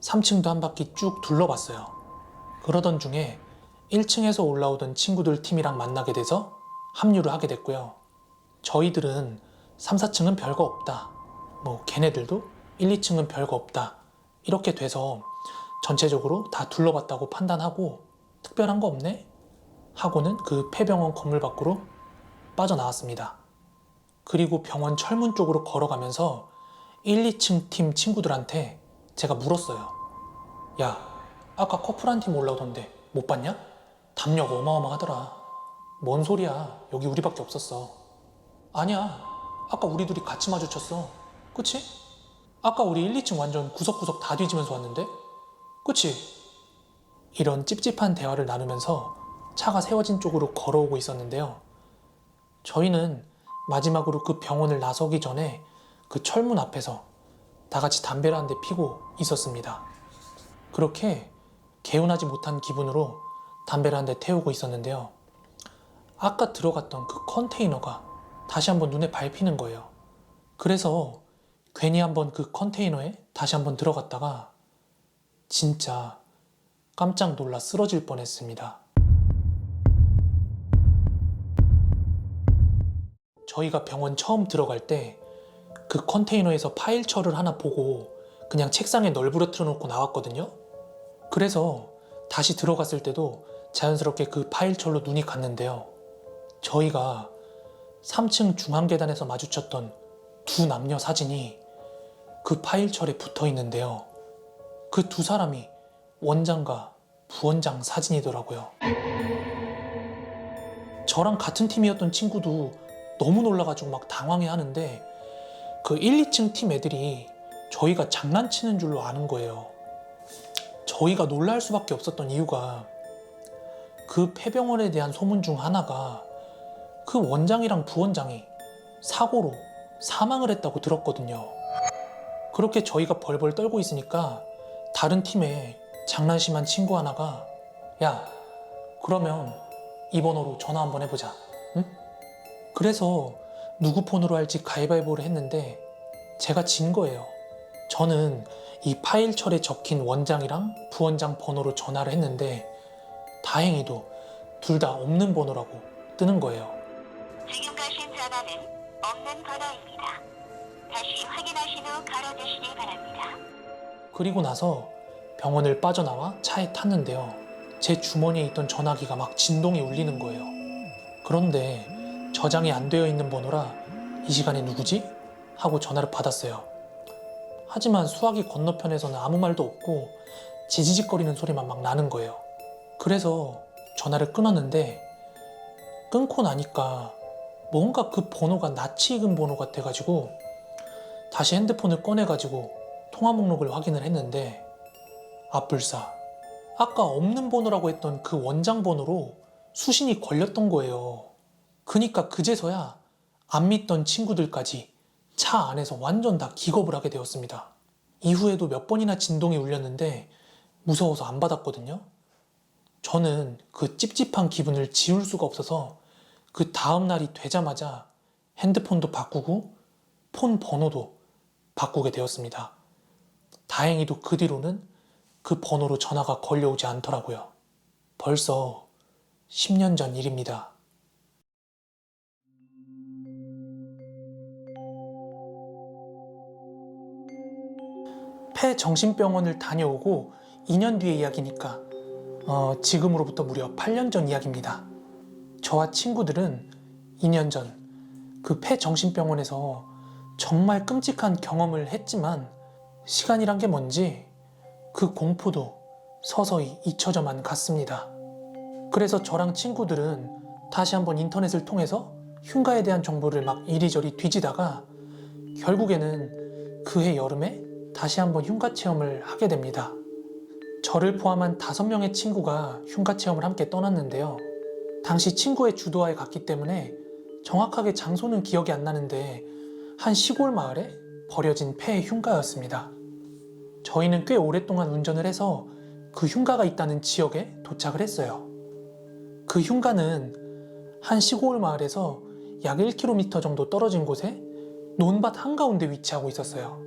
3층도 한 바퀴 쭉 둘러봤어요. 그러던 중에 1층에서 올라오던 친구들 팀이랑 만나게 돼서 합류를 하게 됐고요. 저희들은 3, 4층은 별거 없다. 뭐 걔네들도 1, 2층은 별거 없다. 이렇게 돼서 전체적으로 다 둘러봤다고 판단하고 특별한 거 없네? 하고는 그 폐병원 건물 밖으로 빠져나왔습니다. 그리고 병원 철문 쪽으로 걸어가면서 1, 2층 팀 친구들한테 제가 물었어요. 야, 아까 커플 한 팀 올라오던데 못 봤냐? 담력 어마어마하더라. 뭔 소리야? 여기 우리밖에 없었어. 아니야. 아까 우리 둘이 같이 마주쳤어. 그치? 아까 우리 1, 2층 완전 구석구석 다 뒤지면서 왔는데? 그치? 이런 찝찝한 대화를 나누면서 차가 세워진 쪽으로 걸어오고 있었는데요. 저희는 마지막으로 그 병원을 나서기 전에 그 철문 앞에서 다 같이 담배를 한 대 피고 있었습니다. 그렇게 개운하지 못한 기분으로 담배를 한 대 태우고 있었는데요. 아까 들어갔던 그 컨테이너가 다시 한번 눈에 밟히는 거예요. 그래서 괜히 한번 그 컨테이너에 다시 한번 들어갔다가 진짜 깜짝 놀라 쓰러질 뻔했습니다. 저희가 병원 처음 들어갈 때 그 컨테이너에서 파일철을 하나 보고 그냥 책상에 널브러뜨려 놓고 나왔거든요. 그래서 다시 들어갔을 때도 자연스럽게 그 파일철로 눈이 갔는데요. 저희가 3층 중앙계단에서 마주쳤던 두 남녀 사진이 그 파일철에 붙어 있는데요. 그 두 사람이 원장과 부원장 사진이더라고요. 저랑 같은 팀이었던 친구도 너무 놀라가지고 막 당황해 하는데 그 1, 2층 팀 애들이 저희가 장난치는 줄로 아는 거예요. 저희가 놀랄 수밖에 없었던 이유가 그 폐병원에 대한 소문 중 하나가 그 원장이랑 부원장이 사고로 사망을 했다고 들었거든요. 그렇게 저희가 벌벌 떨고 있으니까 다른 팀에 장난심한 친구 하나가 야, 그러면 이 번호로 전화 한번 해보자. 응? 그래서 누구 폰으로 할지 가위바위보를 했는데 제가 진 거예요. 저는 이 파일철에 적힌 원장이랑 부원장 번호로 전화를 했는데 다행히도 둘 다 없는 번호라고 뜨는 거예요. 지금 가신 전화는 없는 번호입니다. 다시 확인하신 후 걸어주시기 바랍니다. 그리고 나서 병원을 빠져나와 차에 탔는데요. 제 주머니에 있던 전화기가 막 진동이 울리는 거예요. 그런데 저장이 안 되어 있는 번호라 이 시간에 누구지? 하고 전화를 받았어요. 하지만 수화기 건너편에서는 아무 말도 없고 지지직거리는 소리만 막 나는 거예요. 그래서 전화를 끊었는데 끊고 나니까 뭔가 그 번호가 낯이 익은 번호 같아가지고 다시 핸드폰을 꺼내가지고 통화 목록을 확인을 했는데 아뿔싸 아까 없는 번호라고 했던 그 원장 번호로 수신이 걸렸던 거예요. 그니까 그제서야 안 믿던 친구들까지 차 안에서 완전 다 기겁을 하게 되었습니다. 이후에도 몇 번이나 진동이 울렸는데 무서워서 안 받았거든요. 저는 그 찝찝한 기분을 지울 수가 없어서 그 다음 날이 되자마자 핸드폰도 바꾸고 폰 번호도 바꾸게 되었습니다. 다행히도 그 뒤로는 그 번호로 전화가 걸려오지 않더라고요. 벌써 10년 전 일입니다. 폐정신병원을 다녀오고 2년 뒤의 이야기니까 지금으로부터 무려 8년 전 이야기입니다. 저와 친구들은 2년 전 그 폐정신병원에서 정말 끔찍한 경험을 했지만 시간이란 게 뭔지 그 공포도 서서히 잊혀져만 갔습니다. 그래서 저랑 친구들은 다시 한번 인터넷을 통해서 흉가에 대한 정보를 막 이리저리 뒤지다가 결국에는 그해 여름에 다시 한번 흉가 체험을 하게 됩니다. 저를 포함한 5명의 친구가 흉가 체험을 함께 떠났는데요. 당시 친구의 주도하에 갔기 때문에 정확하게 장소는 기억이 안 나는데 한 시골 마을에 버려진 폐의 흉가였습니다. 저희는 꽤 오랫동안 운전을 해서 그 흉가가 있다는 지역에 도착을 했어요. 그 흉가는 한 시골 마을에서 약 1km 정도 떨어진 곳에 논밭 한가운데 위치하고 있었어요.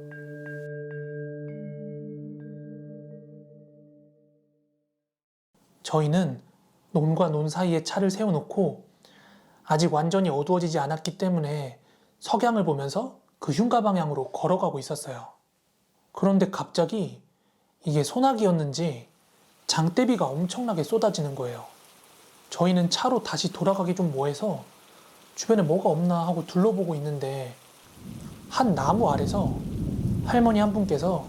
저희는 논과 논 사이에 차를 세워놓고 아직 완전히 어두워지지 않았기 때문에 석양을 보면서 그 흉가 방향으로 걸어가고 있었어요. 그런데 갑자기 이게 소나기였는지 장대비가 엄청나게 쏟아지는 거예요. 저희는 차로 다시 돌아가기 좀 뭐해서 주변에 뭐가 없나 하고 둘러보고 있는데 한 나무 아래서 할머니 한 분께서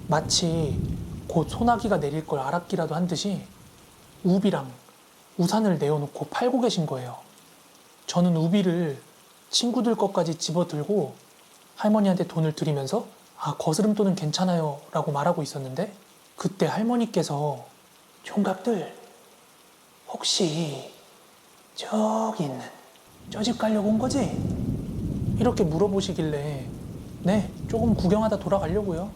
마치 곧 소나기가 내릴 걸 알았기라도 한 듯이 우비랑 우산을 내어놓고 팔고 계신 거예요. 저는 우비를 친구들 것까지 집어들고 할머니한테 돈을 드리면서 거스름돈은 괜찮아요 라고 말하고 있었는데 그때 할머니께서 총각들 혹시 저기 있는 저 집 가려고 온 거지? 이렇게 물어보시길래 네, 조금 구경하다 돌아가려고요.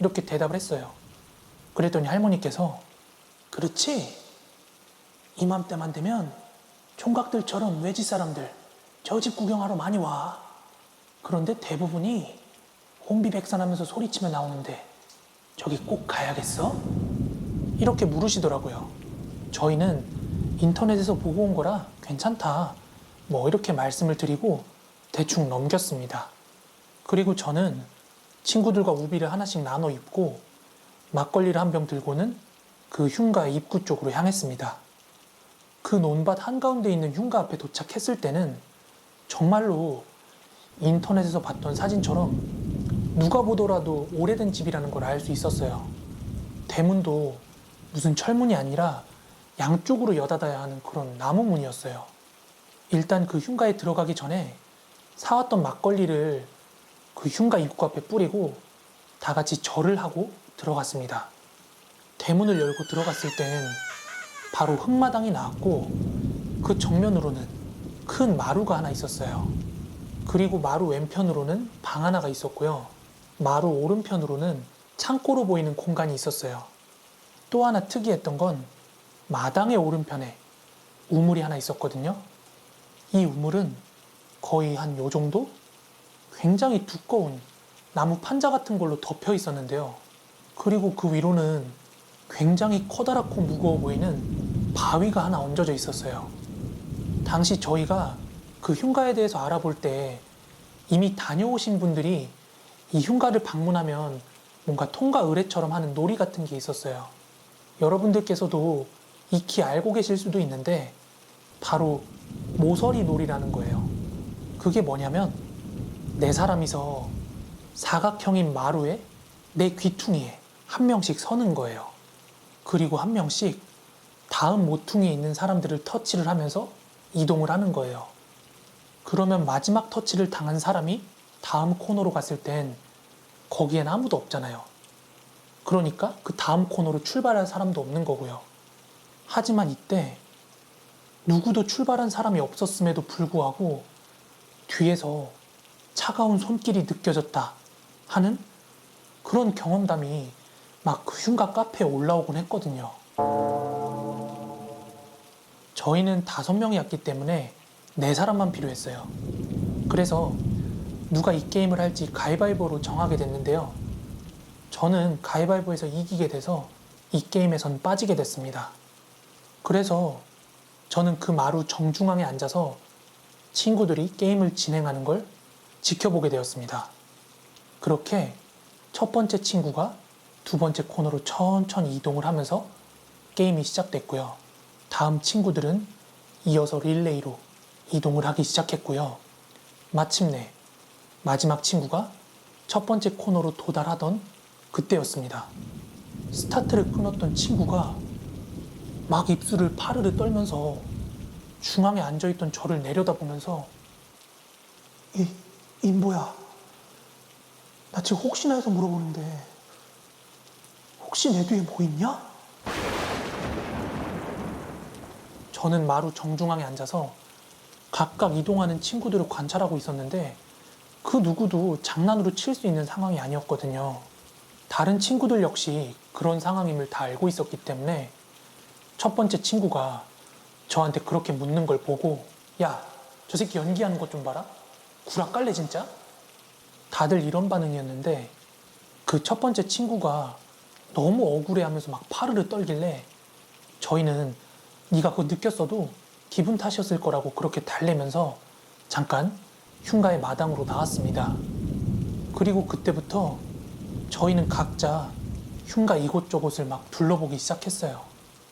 이렇게 대답을 했어요. 그랬더니 할머니께서 그렇지? 이맘때만 되면 총각들처럼 외지 사람들 저 집 구경하러 많이 와. 그런데 대부분이 혼비백산하면서 소리치며 나오는데 저기 꼭 가야겠어? 이렇게 물으시더라고요. 저희는 인터넷에서 보고 온 거라 괜찮다. 뭐 이렇게 말씀을 드리고 대충 넘겼습니다. 그리고 저는 친구들과 우비를 하나씩 나눠 입고 막걸리를 한 병 들고는 그 흉가 입구 쪽으로 향했습니다. 그 논밭 한가운데 있는 흉가 앞에 도착했을 때는 정말로 인터넷에서 봤던 사진처럼 누가 보더라도 오래된 집이라는 걸 알 수 있었어요. 대문도 무슨 철문이 아니라 양쪽으로 여닫아야 하는 그런 나무 문이었어요. 일단 그 흉가에 들어가기 전에 사왔던 막걸리를 그 흉가 입구 앞에 뿌리고 다 같이 절을 하고 들어갔습니다. 대문을 열고 들어갔을 땐 바로 흙마당이 나왔고 그 정면으로는 큰 마루가 하나 있었어요. 그리고 마루 왼편으로는 방 하나가 있었고요. 마루 오른편으로는 창고로 보이는 공간이 있었어요. 또 하나 특이했던 건 마당의 오른편에 우물이 하나 있었거든요. 이 우물은 거의 한 요 정도? 굉장히 두꺼운 나무 판자 같은 걸로 덮여 있었는데요. 그리고 그 위로는 굉장히 커다랗고 무거워 보이는 바위가 하나 얹어져 있었어요. 당시 저희가 그 흉가에 대해서 알아볼 때 이미 다녀오신 분들이 이 흉가를 방문하면 뭔가 통과 의례처럼 하는 놀이 같은 게 있었어요. 여러분들께서도 익히 알고 계실 수도 있는데 바로 모서리 놀이라는 거예요. 그게 뭐냐면 네 사람이서 사각형인 마루에 내 귀퉁이에 한 명씩 서는 거예요. 그리고 한 명씩 다음 모퉁이에 있는 사람들을 터치를 하면서 이동을 하는 거예요. 그러면 마지막 터치를 당한 사람이 다음 코너로 갔을 땐 거기엔 아무도 없잖아요. 그러니까 그 다음 코너로 출발할 사람도 없는 거고요. 하지만 이때 누구도 출발한 사람이 없었음에도 불구하고 뒤에서 차가운 손길이 느껴졌다 하는 그런 경험담이 막 그 흉가 카페에 올라오곤 했거든요. 저희는 5명이었기 때문에 4사람만 필요했어요. 그래서 누가 이 게임을 할지 가위바위보로 정하게 됐는데요. 저는 가위바위보에서 이기게 돼서 이 게임에선 빠지게 됐습니다. 그래서 저는 그 마루 정중앙에 앉아서 친구들이 게임을 진행하는 걸 지켜보게 되었습니다. 그렇게 첫 번째 친구가 두 번째 코너로 천천히 이동을 하면서 게임이 시작됐고요. 다음 친구들은 이어서 릴레이로 이동을 하기 시작했고요. 마침내 마지막 친구가 첫 번째 코너로 도달하던 그때였습니다. 스타트를 끊었던 친구가 막 입술을 파르르 떨면서 중앙에 앉아있던 저를 내려다보면서 인보야, 나 지금 혹시나 해서 물어보는데 혹시 내 뒤에 뭐 있냐? 저는 마루 정중앙에 앉아서 각각 이동하는 친구들을 관찰하고 있었는데 그 누구도 장난으로 칠 수 있는 상황이 아니었거든요. 다른 친구들 역시 그런 상황임을 다 알고 있었기 때문에 첫 번째 친구가 저한테 그렇게 묻는 걸 보고 야, 저 새끼 연기하는 것 좀 봐라? 구라깔래 진짜? 다들 이런 반응이었는데 그 첫 번째 친구가 너무 억울해하면서 막 파르르 떨길래 저희는 네가 그거 느꼈어도 기분 탓이었을 거라고 그렇게 달래면서 잠깐 흉가의 마당으로 나왔습니다. 그리고 그때부터 저희는 각자 흉가 이곳저곳을 막 둘러보기 시작했어요.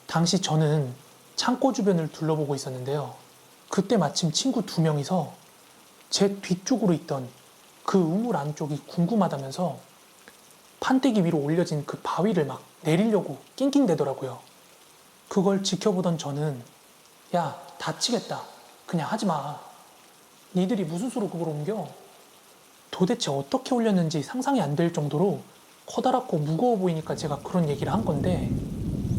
당시 저는 창고 주변을 둘러보고 있었는데요. 그때 마침 친구 2명이서 제 뒤쪽으로 있던 그 우물 안쪽이 궁금하다면서 판때기 위로 올려진 그 바위를 막 내리려고 낑낑대더라고요. 그걸 지켜보던 저는 야, 다치겠다. 그냥 하지 마. 니들이 무슨 수로 그걸 옮겨? 도대체 어떻게 올렸는지 상상이 안 될 정도로 커다랗고 무거워 보이니까 제가 그런 얘기를 한 건데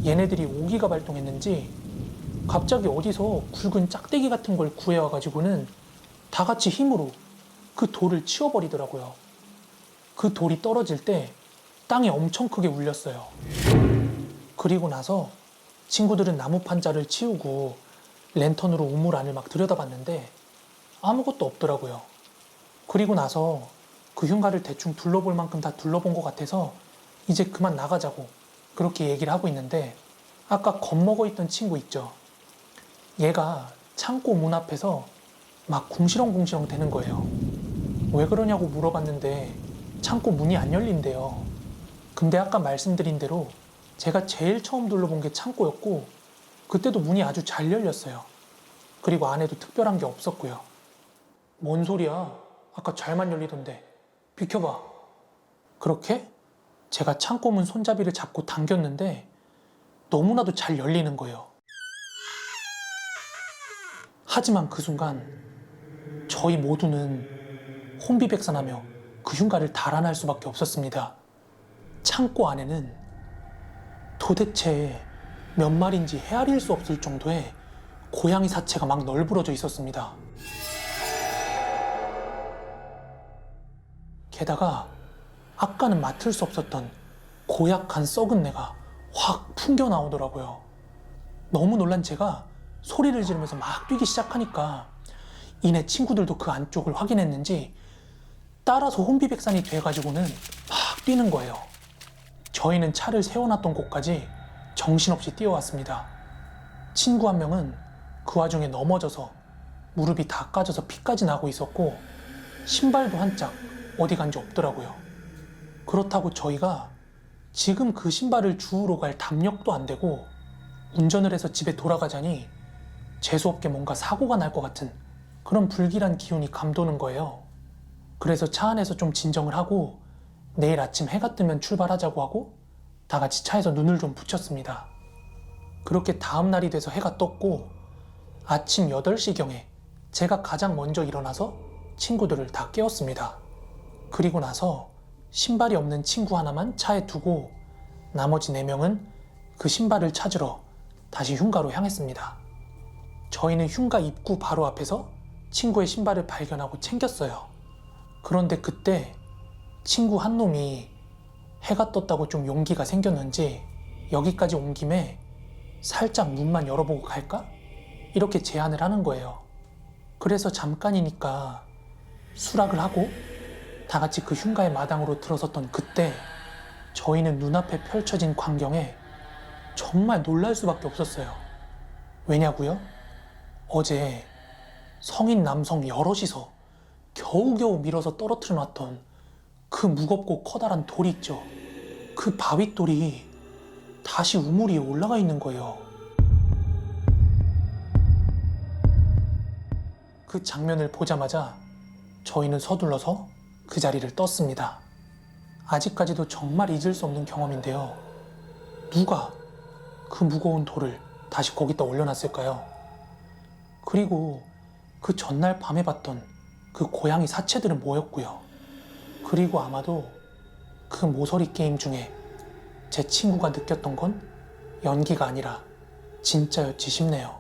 얘네들이 오기가 발동했는지 갑자기 어디서 굵은 짝대기 같은 걸 구해와가지고는 다 같이 힘으로 그 돌을 치워버리더라고요. 그 돌이 떨어질 때 땅이 엄청 크게 울렸어요. 그리고 나서 친구들은 나무 판자를 치우고 랜턴으로 우물 안을 막 들여다봤는데 아무것도 없더라고요. 그리고 나서 그 흉가를 대충 둘러볼 만큼 다 둘러본 것 같아서 이제 그만 나가자고 그렇게 얘기를 하고 있는데 아까 겁먹어 있던 친구 있죠. 얘가 창고 문 앞에서 막 궁시렁궁시렁 대는 거예요. 왜 그러냐고 물어봤는데 창고 문이 안 열린대요. 근데 아까 말씀드린 대로 제가 제일 처음 둘러본 게 창고였고 그때도 문이 아주 잘 열렸어요. 그리고 안에도 특별한 게 없었고요. 뭔 소리야? 아까 잘만 열리던데. 비켜봐. 그렇게 제가 창고 문 손잡이를 잡고 당겼는데 너무나도 잘 열리는 거예요. 하지만 그 순간 저희 모두는 혼비백산하며 그 흉가를 달아날 수밖에 없었습니다. 창고 안에는 도대체 몇 마리인지 헤아릴 수 없을 정도의 고양이 사체가 막 널브러져 있었습니다. 게다가 아까는 맡을 수 없었던 고약한 썩은 내가 확 풍겨 나오더라고요. 너무 놀란 제가 소리를 지르면서 막 뛰기 시작하니까 이내 친구들도 그 안쪽을 확인했는지 따라서 혼비백산이 돼가지고는 막 뛰는 거예요. 저희는 차를 세워놨던 곳까지 정신없이 뛰어왔습니다. 친구 한 명은 그 와중에 넘어져서 무릎이 다 까져서 피까지 나고 있었고 신발도 한 짝 어디 간지 없더라고요. 그렇다고 저희가 지금 그 신발을 주우러 갈 담력도 안 되고 운전을 해서 집에 돌아가자니 재수없게 뭔가 사고가 날 것 같은 그런 불길한 기운이 감도는 거예요. 그래서 차 안에서 좀 진정을 하고 내일 아침 해가 뜨면 출발하자고 하고 다 같이 차에서 눈을 좀 붙였습니다. 그렇게 다음 날이 돼서 해가 떴고 아침 8시경에 제가 가장 먼저 일어나서 친구들을 다 깨웠습니다. 그리고 나서 신발이 없는 친구 하나만 차에 두고 나머지 4명은 그 신발을 찾으러 다시 흉가로 향했습니다. 저희는 흉가 입구 바로 앞에서 친구의 신발을 발견하고 챙겼어요. 그런데 그때 친구 한 놈이 해가 떴다고 좀 용기가 생겼는지 여기까지 온 김에 살짝 문만 열어보고 갈까? 이렇게 제안을 하는 거예요. 그래서 잠깐이니까 수락을 하고 다 같이 그 흉가의 마당으로 들어섰던 그때 저희는 눈앞에 펼쳐진 광경에 정말 놀랄 수밖에 없었어요. 왜냐고요? 어제 성인 남성 여럿이서 겨우겨우 밀어서 떨어뜨려 놨던 그 무겁고 커다란 돌이 있죠. 그 바윗돌이 다시 우물 위에 올라가 있는 거예요. 그 장면을 보자마자 저희는 서둘러서 그 자리를 떴습니다. 아직까지도 정말 잊을 수 없는 경험인데요. 누가 그 무거운 돌을 다시 거기다 올려놨을까요? 그리고 그 전날 밤에 봤던 그 고양이 사체들은 뭐였고요? 그리고 아마도 그 모서리 게임 중에 제 친구가 느꼈던 건 연기가 아니라 진짜였지 싶네요.